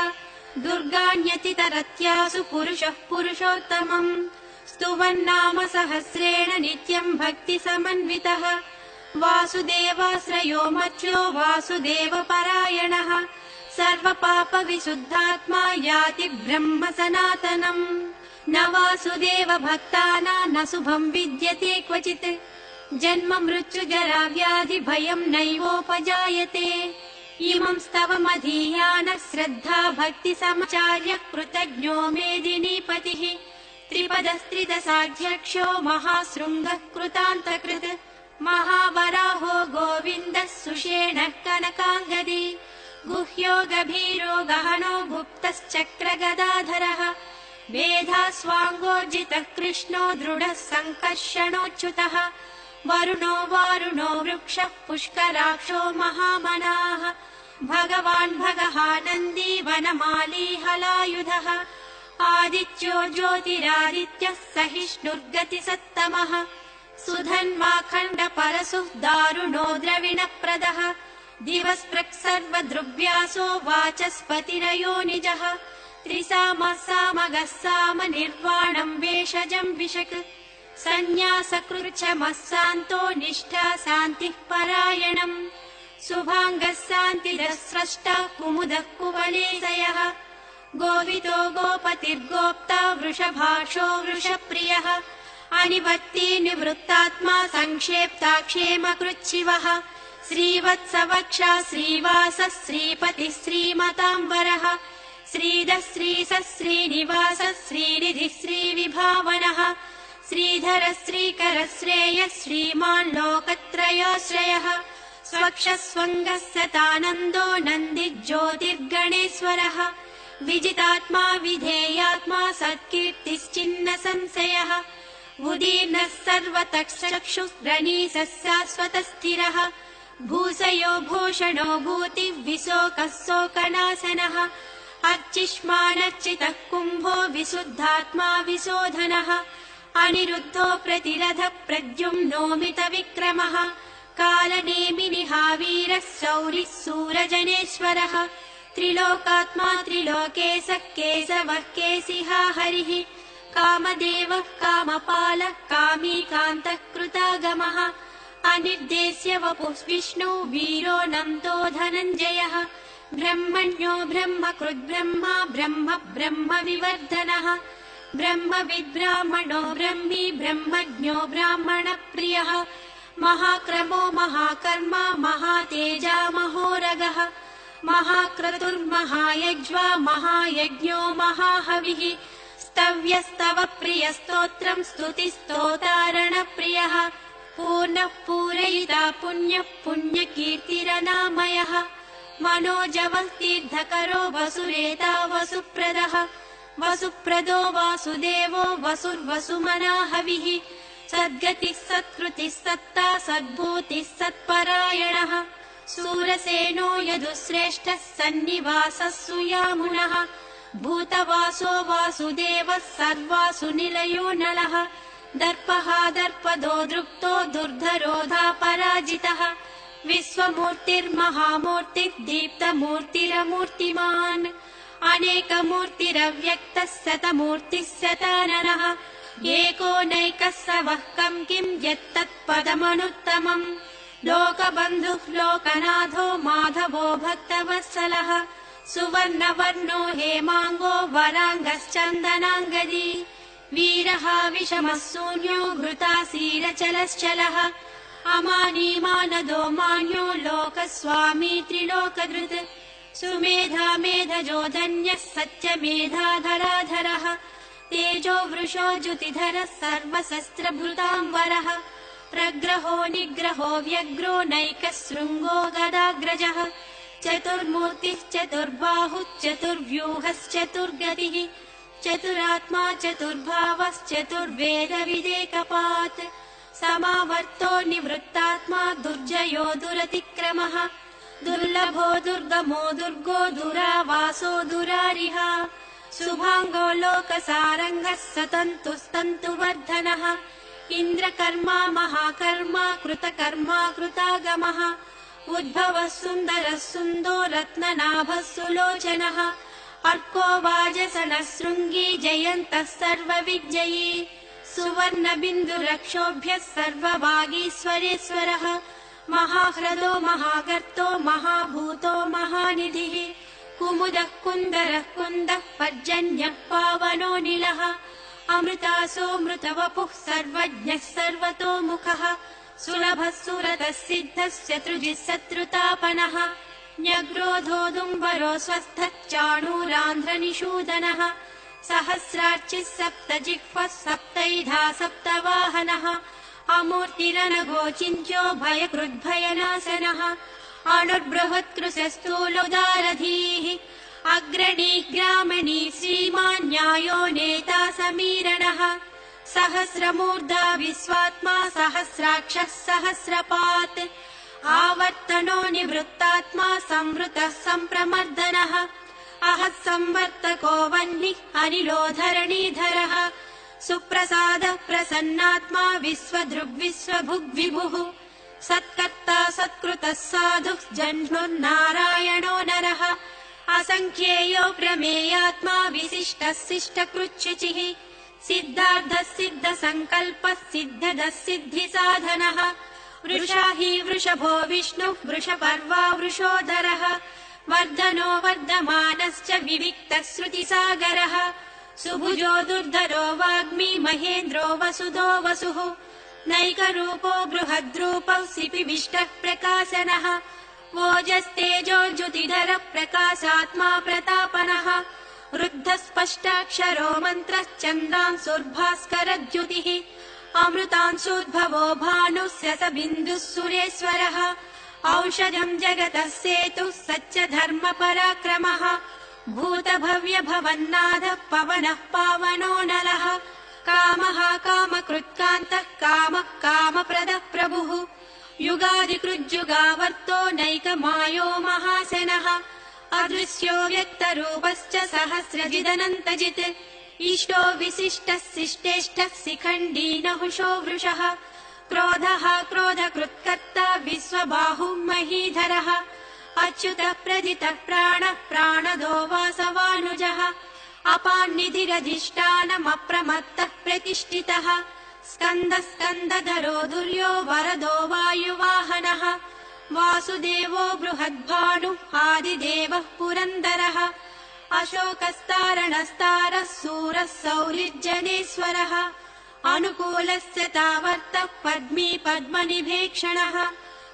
दुर्गाण्यतितरत्यासु पुरुषः पुरुषोत्तमम् स्तुवन्नाम सहस्रेण नित्यम् भक्तिसमन्वितः वासुदेवाश्रयो मध्यो वासुदेवपरायणः सर्वपापविशुद्धात्मा याति ब्रह्म सनातनम् न वासुदेव भक्तानां न शुभं विद्यते क्वचित् जन्म मृत्युजरा व्याधि भयं नैवोपजायते इमं स्तवमधीयानः श्रद्धा भक्ति समचार्य कृतज्ञो मेदिनीपतिः त्रिपदस्त्रिदशाध्यक्षो महाशृङ्गः कृतान्तकृत् महावराहो गोविन्दः सुषेणः कनकाङ्गदी गुह्यो गभीरो गहनो गुप्तश्चक्रगदाधरः वेधास्वाङ्गोर्जितः कृष्णो दृढः सङ्कर्षणोच्युतः वरुणो वारुणो वृक्षः पुष्कराक्षो महामनाः भगवान् भगहानन्दी वनमाली हलायुधः आदित्यो ज्योतिरादित्यः सहिष्णुर्गतिसत्तमः सुधन्वाखण्डपरशुः दारुणो द्रविणप्रदः दिवस्पृक् सर्वद्रुव्यासो वाचस्पतिरयो निजः त्रिसामः सामगः साम निर्वाणम् वेषजम् विशक् सन्न्यासकृच्छमः सान्तो निष्ठा शान्तिः परायणम् शुभाङ्गः शान्तिरः स्रष्टा कुमुदः कुवलेशयः गोवितो गोपतिर्गोप्ता वृषभाक्षो वृषप्रियः अनिवर्ती निवृत्तात्मा संक्षेप्ताक्षेमकृच्छिवः श्रीवत्सवक्षा श्रीवासः श्रीपतिः श्रीमताम्बरः श्रीधः श्रीसः श्रीनिवासः श्रीनिधिः श्रीविभावनः श्रीधरः श्रीकरः श्रेयः श्रीमान् लोकत्रयाश्रयः स्वक्षः स्वङ्गः सतानन्दो नन्दिज्योतिर्गणेश्वरः विजितात्मा विधेयात्मा सत्कीर्तिश्चिन्न संशयः उदीर्णः सर्वतश्चक्षुः शाश्वतस्थिरः भूषयो भूषणो भूतिर्विशोकः शोकनाशनः अर्चिष्मानर्चितः कुम्भो विशुद्धात्मा विशोधनः अनिरुद्धो प्रतिरथः प्रद्युम्नोमित विक्रमः कालनेमिनिहावीरः शौरिः सूरजनेश्वरः त्रिलोकात्मा त्रिलोकेशः केशवः केशिहा हरिः कामदेवः कामपालः कामीकान्तः कृतागमः अनिर्देश्य वपुः विष्णु वीरो नन्तो धनञ्जयः ब्रह्मण्यो ब्रह्मकृद्ब्रह्मा ब्रह्म ब्रह्म विवर्धनः ब्रह्मविद्ब्राह्मणो ब्रह्मी ब्रह्मज्ञो ब्राह्मणप्रियः महाक्रमो महाकर्मा महातेजा महोरगः महाक्रतुर्महायज्वा महायज्ञो महाहविः स्तव्यस्तव प्रियस्तोत्रम् स्तुतिस्तोतारणप्रियः पूर्णः पूरयिता पुण्यः पुण्यकीर्तिरनामयः मनोजवः तीर्थकरो वसुरेता वसुप्रदः वसुप्रदो वासुदेवो वसुर्वसुमना हविः सद्गतिः सत्कृतिः सत्ता सद्भूतिः सत्परायणः सूरसेनो यदुश्रेष्ठः सन्निवासः सुयामुनः भूतवासो वासुदेवः सर्वासु निलयो नलः दर्पः दर्पदो दृप्तो दुर्धरोधा पराजितः विश्वमूर्तिर्महामूर्तिः दीप्तमूर्तिरमूर्तिमान् अनेकमूर्तिरव्यक्तः शतमूर्तिः शताननः एको नैकः स वः कं किं यत्तत्पदमनुत्तमम् लोकबन्धुः लोकनाथो माधवो भक्तवत्सलः सुवर्णवर्णो हेमाङ्गो वराङ्गश्चन्दनाङ्गदी वीरः विषमः शून्यो घृतासीरचलश्चलः अमानीमानदो मान्यो लोकस्वामी त्रिलोकधृत् सुमेधा मेधजो धन्यः सत्यमेधाधराधरः तेजो वृषो ज्युतिधरः सर्वशस्त्रभृताम्बरः प्रग्रहो निग्रहो व्यग्रो नैकशृङ्गो गदाग्रजः चतुर्मूर्तिः चतुर्बाहुश्चतुर्व्यूहश्चतुर्गतिः चतुरात्मा चतुर्भावश्चतुर्वेदविदेकपात् समावर्तो निवृत्तात्मा दुर्जयो दुरतिक्रमः दुर्लभो दुर्गमो दुर्गो दुरावासो दुरारिः शुभाङ्गो लोकसारङ्गः सतन्तुस्तन्तुवर्धनः इन्द्रकर्मा महाकर्मा कृतकर्मा कृतागमः उद्भवः सुन्दरः सुन्दो रत्ननाभः सुलोचनः अर्को वाजसनः शृङ्गी जयन्तः सर्वविजयी सुवर्णबिन्दुरक्षोभ्यः सर्ववागीश्वरेश्वरः महाह्रदो महागर्तो महाभूतो महानिधिः कुमुदः कुन्दरः कुन्दः पर्जन्यः पावनो निलः अमृतासोऽमृतवपुः सर्वज्ञः सर्वतोमुखः सुलभः सुरतः सिद्धः शत्रुजिः शत्रुतापनः न्यग्रोधोदुम्बरो स्वस्थः चाणूरान्ध्रनिषूदनः सहस्रार्चिः सप्तजिह्वः सप्तैधा सप्तवाहनः अमूर्तिरनघोचिन्त्यो भयकृद्भयनाशनः अणुर्बृहत्कृशस्थूलोदारधीः अग्रणी ग्रामणी श्रीमान् न्यायो नेता समीरणः सहस्रमूर्धा विश्वात्मा सहस्राक्षः सहस्रपात् आवर्तनो निवृत्तात्मा संवृतः सम्प्रमर्दनः अहः संवर्तको वह्निः अनिलो धरणीधरः सुप्रसादः प्रसन्नात्मा विश्वदृग्विश्वभुग्विभुः सत्कर्ता सत्कृतः साधुः जह्नुर्नारायणो नरः असङ्ख्येयो प्रमेयात्मा विशिष्टः शिष्टकृच्छुचिः सिद्धार्थः सिद्धसङ्कल्पः सिद्धदः सिद्धिसाधनः वृषा हि वृषभो विष्णुः वृषपर्वा वृषोदरः वर्धनो वर्धमानश्च विविक्तः श्रुतिसागरः सुभुजो दुर्धरो वाग्मी महेन्द्रो वसुधो वसुः नैकरूपो बृहद्रूपः सिपिविष्टः प्रकाशनः ओजस्तेजोज्युतिधरः प्रकाशात्मा प्रतापनः रुद्धः स्पष्टाक्षरो मन्त्रः चन्द्रांशुर्भास्करद्युतिः अमृतांशोद्भवो भानुस्य स बिन्दुः सुरेश्वरः औषधम् जगतः सेतुः सच्च धर्मपराक्रमः भूतभव्यभवन्नाथः पवनः पावनो नलः कामः कामकृत्कान्तः कामः कामप्रदः प्रभुः युगादिकृज्जुगावर्तो नैकमायो महासेनः अदृश्यो व्यक्तरूपश्च सहस्रजिदनन्तजित् इष्टो विशिष्टः शिष्टेष्टः शिखण्डी नहुषो वृषः क्रोधः क्रोधकृत्कर्ता विश्वबाहुः महीधरः अच्युतः प्रजितः प्राणः प्राणदो वासवानुजः अपान्निधिरधिष्ठानमप्रमत्तः प्रतिष्ठितः स्कन्दः स्कन्दधरो दुर्यो वरदो वायुवाहनः वासुदेवो बृहद्भानुः आदिदेवः पुरन्दरः अशोकस्तारणस्तारः सूरः सौरिज्जनेश्वरः अनुकूलस्य तावर्तः पद्मी पद्मनिभेक्षणः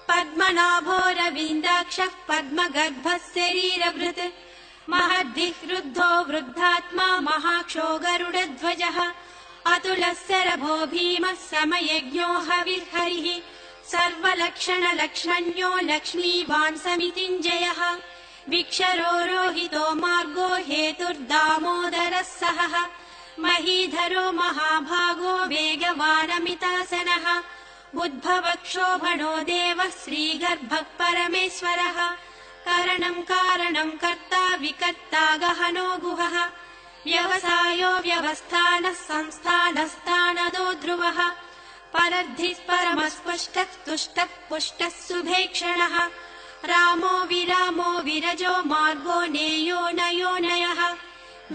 पद्मनाभोरविन्दाक्षः पद्मगर्भः शरीरभृत् महद्भिः रुद्धो वृद्धात्मा महाक्षो गरुडध्वजः अतुलः शरभो भीमः समयज्ञो हविर्हरिः सर्वलक्षणलक्ष्मण्यो लक्ष्मीवान् समितिञ्जयः विक्षरो रोहितो मार्गो हेतुर्दामोदरः सहः महीधरो महाभागो वेगवानमितासनः बुद्भवक्षोभणो देवः श्रीगर्भः परमेश्वरः करणम् कारणम् कर्ता विकर्ता गहनो गुहः व्यवसायो व्यवस्थानः संस्थानस्थानदो ध्रुवः परद्धिः परमस्पष्टः तुष्टः पुष्टः सुभेक्षणः रामो विरामो विरजो मार्गो नेयो नयो नयः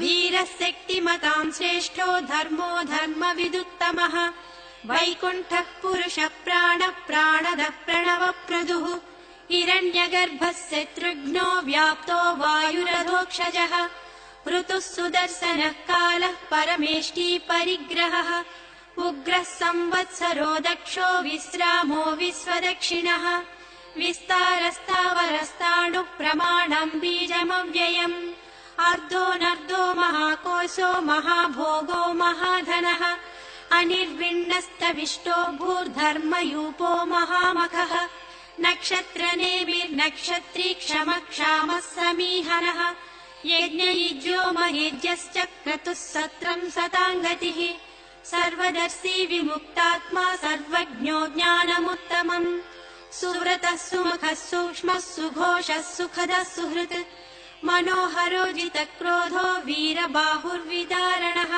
वीरः शक्तिमताम् श्रेष्ठो धर्मो धर्मविदुत्तमः वैकुण्ठः पुरुषः प्राणः प्राणदः प्रणवप्रदुः हिरण्यगर्भः शत्रुघ्नो व्याप्तो वायुरधोक्षजः ऋतुः सुदर्शनः कालः परमेष्टि परिग्रहः उग्रः संवत्सरो दक्षो विश्रामो विश्वदक्षिणः विस्तारस्तावरस्ताणुः प्रमाणम् बीजमव्ययम् अर्धोऽनर्धो महाकोशो महाभोगो महाधनः अनिर्विण्णस्तविष्टो भूर्धर्मयूपो महामखः नक्षत्रनेमिर्नक्षत्री क्षमक्षामः समीहरः यज्ञयुज्यो महेज्यश्च क्रतुः सत्रम् सताङ्गतिः सर्वदर्शी विमुक्तात्मा सर्वज्ञो ज्ञानमुत्तमम् सुव्रतः सुमुखः सूक्ष्मः सुघोषः सुखदः सुहृत् मनोहरो जितक्रोधो वीरबाहुर्विदारणः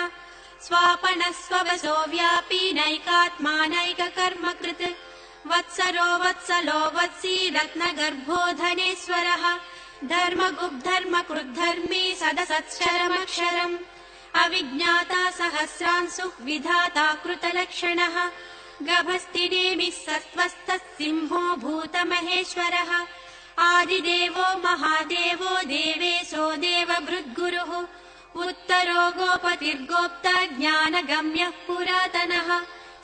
स्वापनः स्ववसो व्यापी नैकात्मा नैककर्मकृत् वत्सरो वत्सलो वत्सी रत्नगर्भो धनेश्वरः धर्मगुब्धर्मकृद्धर्मी सदसत्क्षरमक्षरम् अविज्ञाता सहस्रांशुः विधाता कृतलक्षणः गभस्तिनेमिः सत्त्वस्थः सिंहो भूतमहेश्वरः आदिदेवो महादेवो देवेशो देवभृद्गुरुः उत्तरो गोपतिर्गोप्ता ज्ञानगम्यः पुरातनः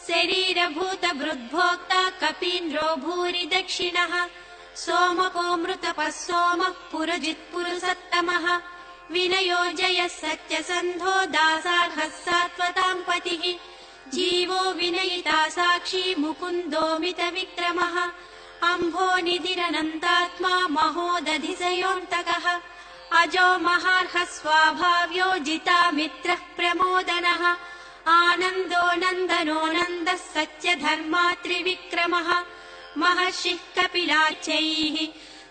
शरीरभूतभृद्भोक्ता कपीन्द्रो भूरि दक्षिणः सोमकोऽमृतपः सोमः पुरजित्पुरुषत्तमः विनयो जयः सत्यसन्धो दासार्हः सात्वताम् पतिः जीवो विनयिता साक्षी मुकुन्दोमितविक्रमः अम्भो निधिरनन्तात्मा महोदधिशयोऽन्तकः अजो महार्हः स्वाभाव्यो जितामित्रः प्रमोदनः आनन्दो नन्दनो नन्दः सत्यधर्मात्रिविक्रमः महर्षिः कपिलाच्यैः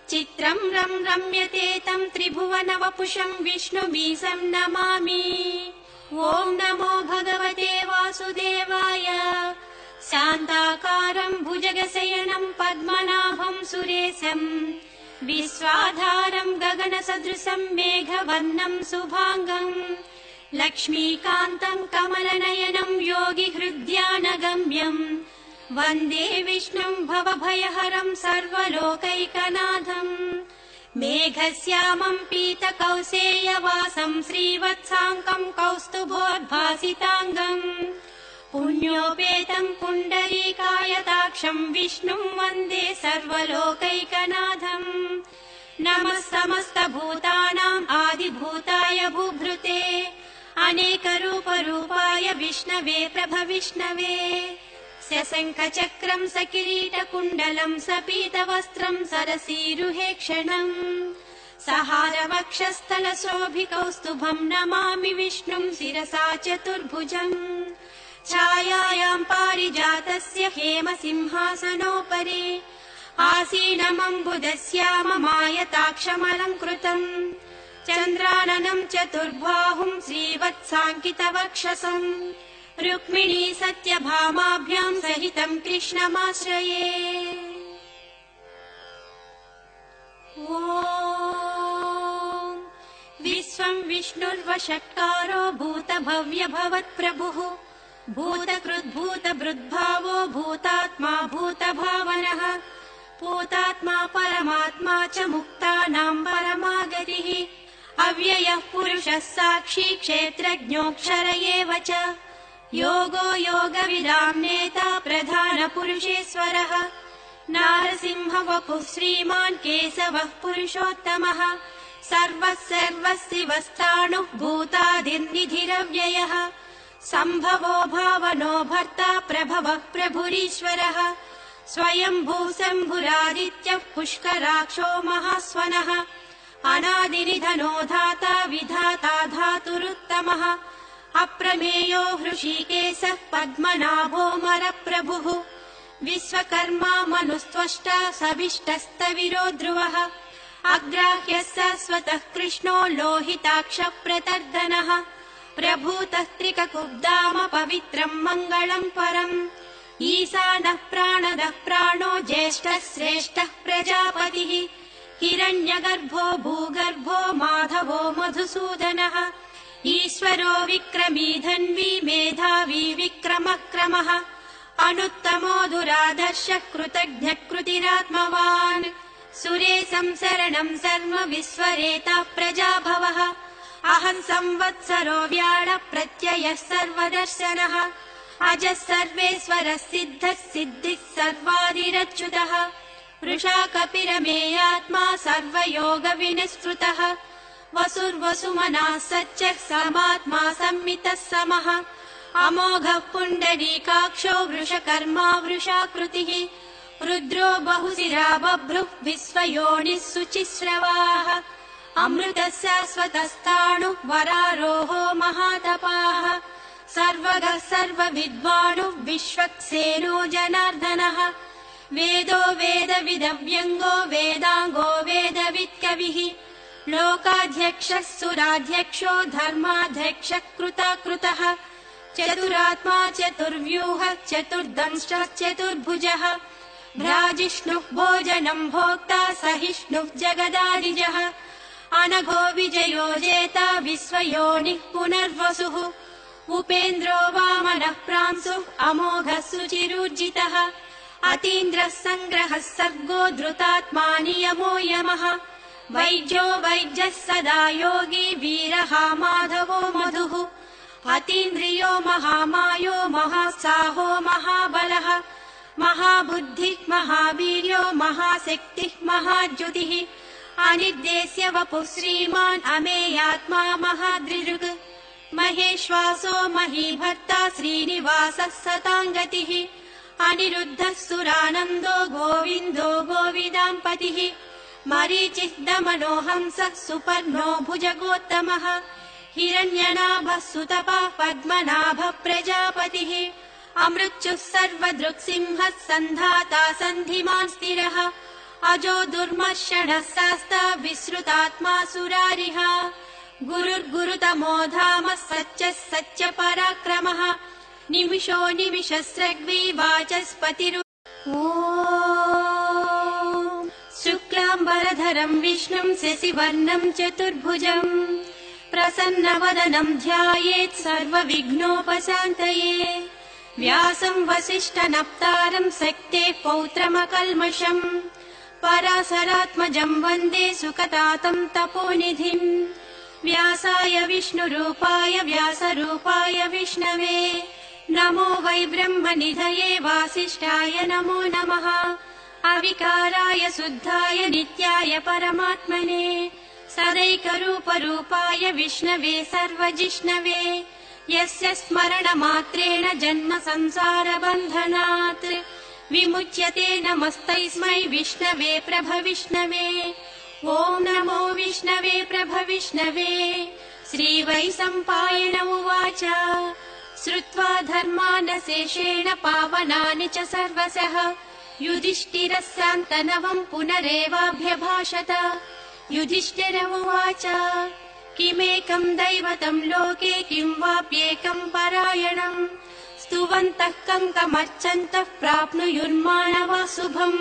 चित्रम् रम्यते तम् त्रिभुवनवपुषम् विष्णुमीशम् नमामि ॐ नमो भगवते वासुदेवाय शान्ताकारम् भुजगशयनम् पद्मनाभम् सुरेशम् विश्वाधारम् गगनसदृशम् मेघवर्णम् शुभाङ्गम् लक्ष्मीकान्तम् कमलनयनम् योगिहृद्यानगम्यम् वन्दे विष्णुम् भवभयहरम् सर्वलोकैकनाथम् मेघश्यामम् पीतकौसेयवासम् श्रीवत्साङ्कम् कौस्तुभोद्भासिताङ्गम् पुण्योपेतम् पुण्डरीकायताक्षम् विष्णुम् वन्दे सर्वलोकैकनाथम् नमः समस्तभूतानाम् आदिभूताय भूभृते अनेकरूपरूपाय विष्णवे प्रभविष्णवे शशङ्खचक्रम् सकिरीटकुण्डलम् सपीतवस्त्रम् सरसीरुहेक्षणम् सहारवक्षस्थलशोभिकौस्तुभम् नमामि विष्णुम् शिरसा चतुर्भुजम् छायायाम् पारिजातस्य हेमसिंहासनोपरि आसीनमम्बुदस्याममायताक्षमलङ्कृतम् चन्द्राननम् चतुर्बाहुम् श्रीवत्साङ्कितवक्षसम् रुक्मिणी सत्यभामाभ्याम् सहितम् कृष्णमाश्रये ॐ विश्वम् विष्णुर्वषट्कारो भूतभव्यभवत्प्रभुः भूतकृद्भूतभृद्भावो भूतात्मा भूतभावनः भूतात्मा परमात्मा च मुक्तानाम् परमागतिः अव्ययः पुरुषः साक्षी क्षेत्रज्ञोऽक्षर एव च योगो योगविदाम् नेता प्रधानपुरुषेश्वरः नारसिंहवपुः श्रीमान् केशवः पुरुषोत्तमः सर्वः सर्वशिवस्थाणुः भूतादिर्निधिरव्ययः सम्भवो भावनो भर्ता प्रभवः प्रभुरीश्वरः स्वयम्भू शम्भुरादित्यः पुष्कराक्षो महास्वनः अनादिनिधनो धाता विधाता धातुरुत्तमः अप्रमेयो हृषीकेशः पद्मनाभो मरप्रभुः विश्वकर्मा मनुस्त्वष्टा सविष्टस्तविरो ध्रुवः अग्राह्यः शाश्वतः कृष्णो लोहिताक्षः प्रतर्दनः प्रभूतः त्रिककुब्धाम पवित्रम् मङ्गलम् परम् ईशानः प्राणदः प्राणो ज्येष्ठः श्रेष्ठः प्रजापतिः हिरण्यगर्भो भूगर्भो माधवो मधुसूदनः ईश्वरो विक्रमी धन्वी मेधावी विक्रमक्रमः अनुत्तमो दुरादर्शः कृतज्ञः कृतिरात्मवान् सुरेशम् शरणम् सर्व विश्वरेता प्रजाभवः अहम् संवत्सरो व्याळ प्रत्ययः सर्वदर्शनः अजः सर्वेश्वरः सिद्धः सिद्धिः सर्वादिरच्युतः वृषा कपिरमेयात्मा सर्वयोगविनिस्तृतः वसुर्वसुमनः सच्चः समात्मा संमितः समः अमोघः पुण्डरीकाक्षो वृषकर्मा वृषाकृतिः रुद्रो बहुशिरा बभ्रुः विश्वयोनिः शुचिश्रवाः अमृतस्य शाश्वतस्थाणुः वरारोहो महातपाः सर्वगः सर्वविद्वानुः विश्वक्सेनो जनार्दनः वेदो वेदविदव्यङ्गो वेदाङ्गो वेदवित्कविः लोकाध्यक्षः सुराध्यक्षो धर्माध्यक्षः कृताकृतः चतुरात्मा चतुर्व्यूहः चतुर्दंष्टः चतुर्भुजः भ्राजिष्णुः भोजनं भोक्ता सहिष्णुः जगदादिजः अनघो विजयो जेता विश्वयोनिः पुनर्वसुः उपेन्द्रो वामनः प्रांशुः अमोघः सुचिरूर्जितः अतीन्द्रः सङ्ग्रहः सर्गो धृतात्मा नियमो यमः वैद्यो वैद्यः सदा योगी वीरः माधवो मधुः अतीन्द्रियो महामायो महासाहो महाबलः महाबुद्धिः महावीर्यो महाशक्तिः महाद्युतिः अनिर्देश्य वपुः श्रीमान् अमेयात्मा महादृऋक् महेश्वासो महीभर्ता श्रीनिवासः सताङ्गतिः अनिरुद्धः सुरानन्दो गोविन्दो गोविदाम्पतिः मरीचिः दमनो हंसः सुपर्णो भुजगोत्तमः हिरण्यनाभः सुतपः पद्मनाभः प्रजापतिः अमृत्युः सर्वदृक्सिंहः सन्धाता सन्धिमान् स्थिरः अजो दुर्मर्षणः शास्ता विश्रुतात्मा सुरारिः गुरुर्गुरुतमो धामः सच्चः सच्च पराक्रमः निमिषो निमिषस्रग्वी वाचस्पतिरु शुक्लाम्बरधरम् विष्णुम् शशिवर्णम् चतुर्भुजम् प्रसन्नवदनम् ध्यायेत् सर्वविघ्नोपशान्तये व्यासम् वसिष्ठनप्तारम् शक्तेः पौत्रमकल्मषम् पराशरात्मजम् वन्दे सुकतातम् तपोनिधिम् व्यासाय विष्णुरूपाय व्यासरूपाय विष्णवे नमो वै ब्रह्मनिधये वासिष्ठाय नमो नमः अविकाराय शुद्धाय नित्याय परमात्मने सदैकरूपरूपाय विष्णवे सर्वजिष्णवे यस्य स्मरणमात्रेण जन्म संसारबन्धनात् विमुच्यते नमस्तैस्मै विष्णवे प्रभविष्णवे ॐ नमो विष्णवे प्रभविष्णवे श्रीवैशम्पायन उवाच श्रुत्वा धर्मानशेषेण पावनानि च सर्वशः युधिष्ठिरस्यान्तनवम् पुनरेवाभ्यभाषत युधिष्ठिर उवाच किमेकम् दैवतम् लोके किम् वाप्येकम् परायणम् स्तुवन्तः कङ्कमर्चन्तः प्राप्नुयुर्माणवः शुभम्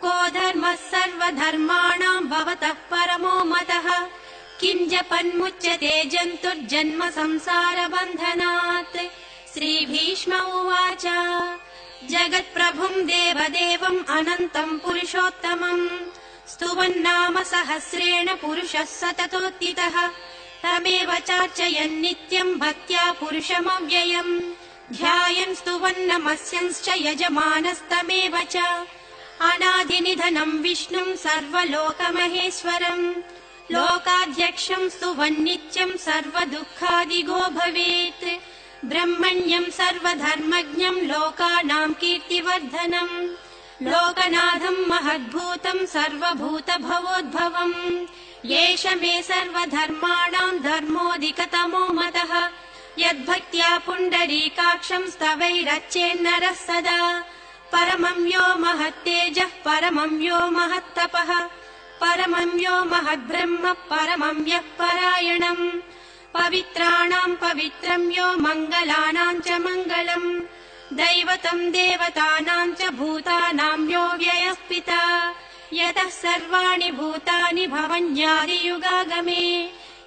को धर्मः सर्वधर्माणाम् भवतः परमो मतः किम् जपन्मुच्यते जन्तुर्जन्म संसारबन्धनात् श्रीभीष्म उवाच जगत्प्रभुम् देवदेवम् अनन्तम् पुरुषोत्तमम् स्तुवन्नाम सहस्रेण पुरुषः सततोत्थितः तमेव चार्चयन् नित्यम् भक्त्या पुरुषमव्ययम् ध्यायन् स्तुवन्नमस्यंश्च यजमानस्तमेव च अनादिनिधनम् विष्णुम् सर्वलोकमहेश्वरम् लोकाध्यक्षम् स्तुवन्नित्यम् सर्वदुःखादिगो भवेत् ब्रह्मण्यम् सर्वधर्मज्ञम् लोकानाम् कीर्तिवर्धनम् लोकनाथम् महद्भूतम् सर्वभूतभवोद्भवम् येष मे सर्वधर्माणाम् धर्मोऽधिकतमो मतः यद्भक्त्या पुण्डरीकाक्षम् स्तवैरच्चेन्नरः सदा परमं यो महत्तेजः परमं यो महत्तपः परमं यो महद्ब्रह्म परमं यः परायणम् पवित्राणाम् पवित्रम् यो मङ्गलानाम् च मङ्गलम् दैवतम् देवतानाम् च भूतानाम् यो व्ययः पिता यतः सर्वाणि भूतानि भवन्यादियुगागमे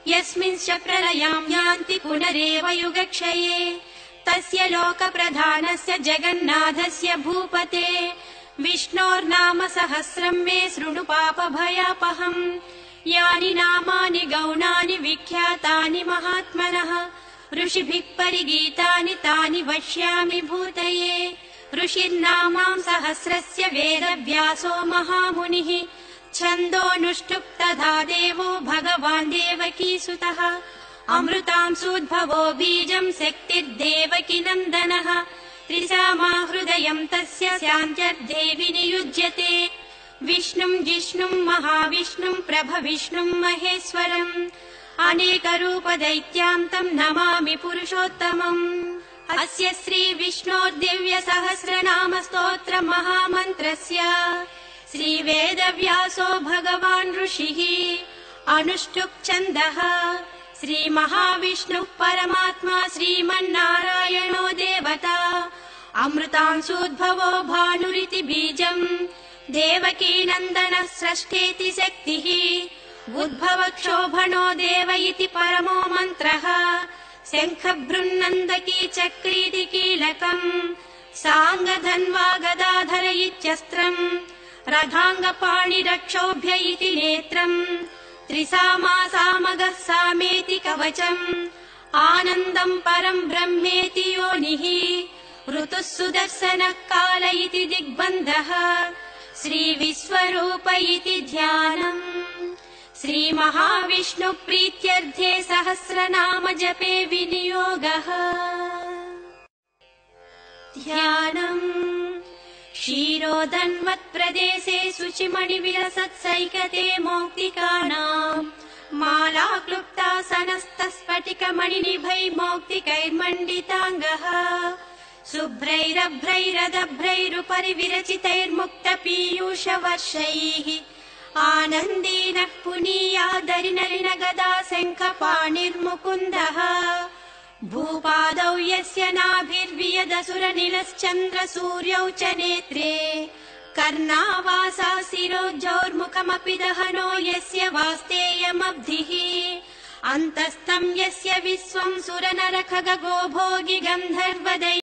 यस्मिंश्च प्रलयाम् यान्ति पुनरेव युगक्षये तस्य लोकप्रधानस्य जगन्नाथस्य भूपते विष्णोर्नाम सहस्रम् मे शृणु पापभयापहम् यानि नामानि गौणानि विख्यातानि महात्मनः ऋषिभिः परिगीतानि तानि वक्ष्यामि भूतये ऋषिर्नामाम् सहस्रस्य वेदव्यासो महामुनिः छन्दोऽनुष्टुप् तथा देवो भगवान् देवकीसुतः अमृतांसूद्भवो बीजम् शक्तिर्देवकी नन्दनः त्रिसामा हृदयम् तस्य शान्त्यर्थे नियुज्यते विष्णुम् जिष्णुम् महाविष्णुम् प्रभविष्णुम् महेश्वरम् अनेकरूपदैत्यान्तम् नमामि पुरुषोत्तमम् अस्य श्री विष्णोर्दिव्य सहस्रनाम स्तोत्र महामन्त्रस्य श्रीवेदव्यासो भगवान् ऋषिः अनुष्टुप् छन्दः श्रीमहाविष्णुः परमात्मा श्रीमन्नारायणो देवता अमृतांशोद्भवो भानुरिति बीजम् देवकी नन्दनः स्रष्टेति शक्तिः उद्भवक्षोभणो देव इति परमो मन्त्रः शङ्खभृन्नन्दकी चक्रीति कीलकम् साङ्गधन्वा गदाधर इत्यस्त्रम् रथाङ्गपाणिरक्षोभ्य इति नेत्रम् त्रिसामा सामगः सामेति कवचम् आनन्दम् परम् ब्रह्मेति योनिः ऋतुः सुदर्शनः काल इति दिग्बन्धः श्रीविश्वरूप इति ध्यानम् श्रीमहाविष्णु प्रीत्यर्थे सहस्रनाम जपे विनियोगः ध्यानम् क्षीरोदन्वत्प्रदेशे शुचिमणिविलसत्सैकते मौक्तिकानाम् माला क्लुप्तासनस्तस्फटिकमणिनिभै मौक्तिकैर्मण्डिताङ्गः शुभ्रैरभ्रैरदभ्रैरुपरि विरचितैर्मुक्तपीयूषवर्षैः आनन्दीनः पुनीयादरिनलिन गदा शङ्खपाणिर्मुकुन्दः भूपादौ यस्य नाभिर्वियदसुरनिलश्चन्द्र सूर्यौ च नेत्रे कर्णावासा शिरोज्जौर्मुखमपि दहनो यस्य वास्तेयमब्धिः अन्तस्थम् यस्य विश्वम् सुरनरखगो भोगि गन्धर्वदै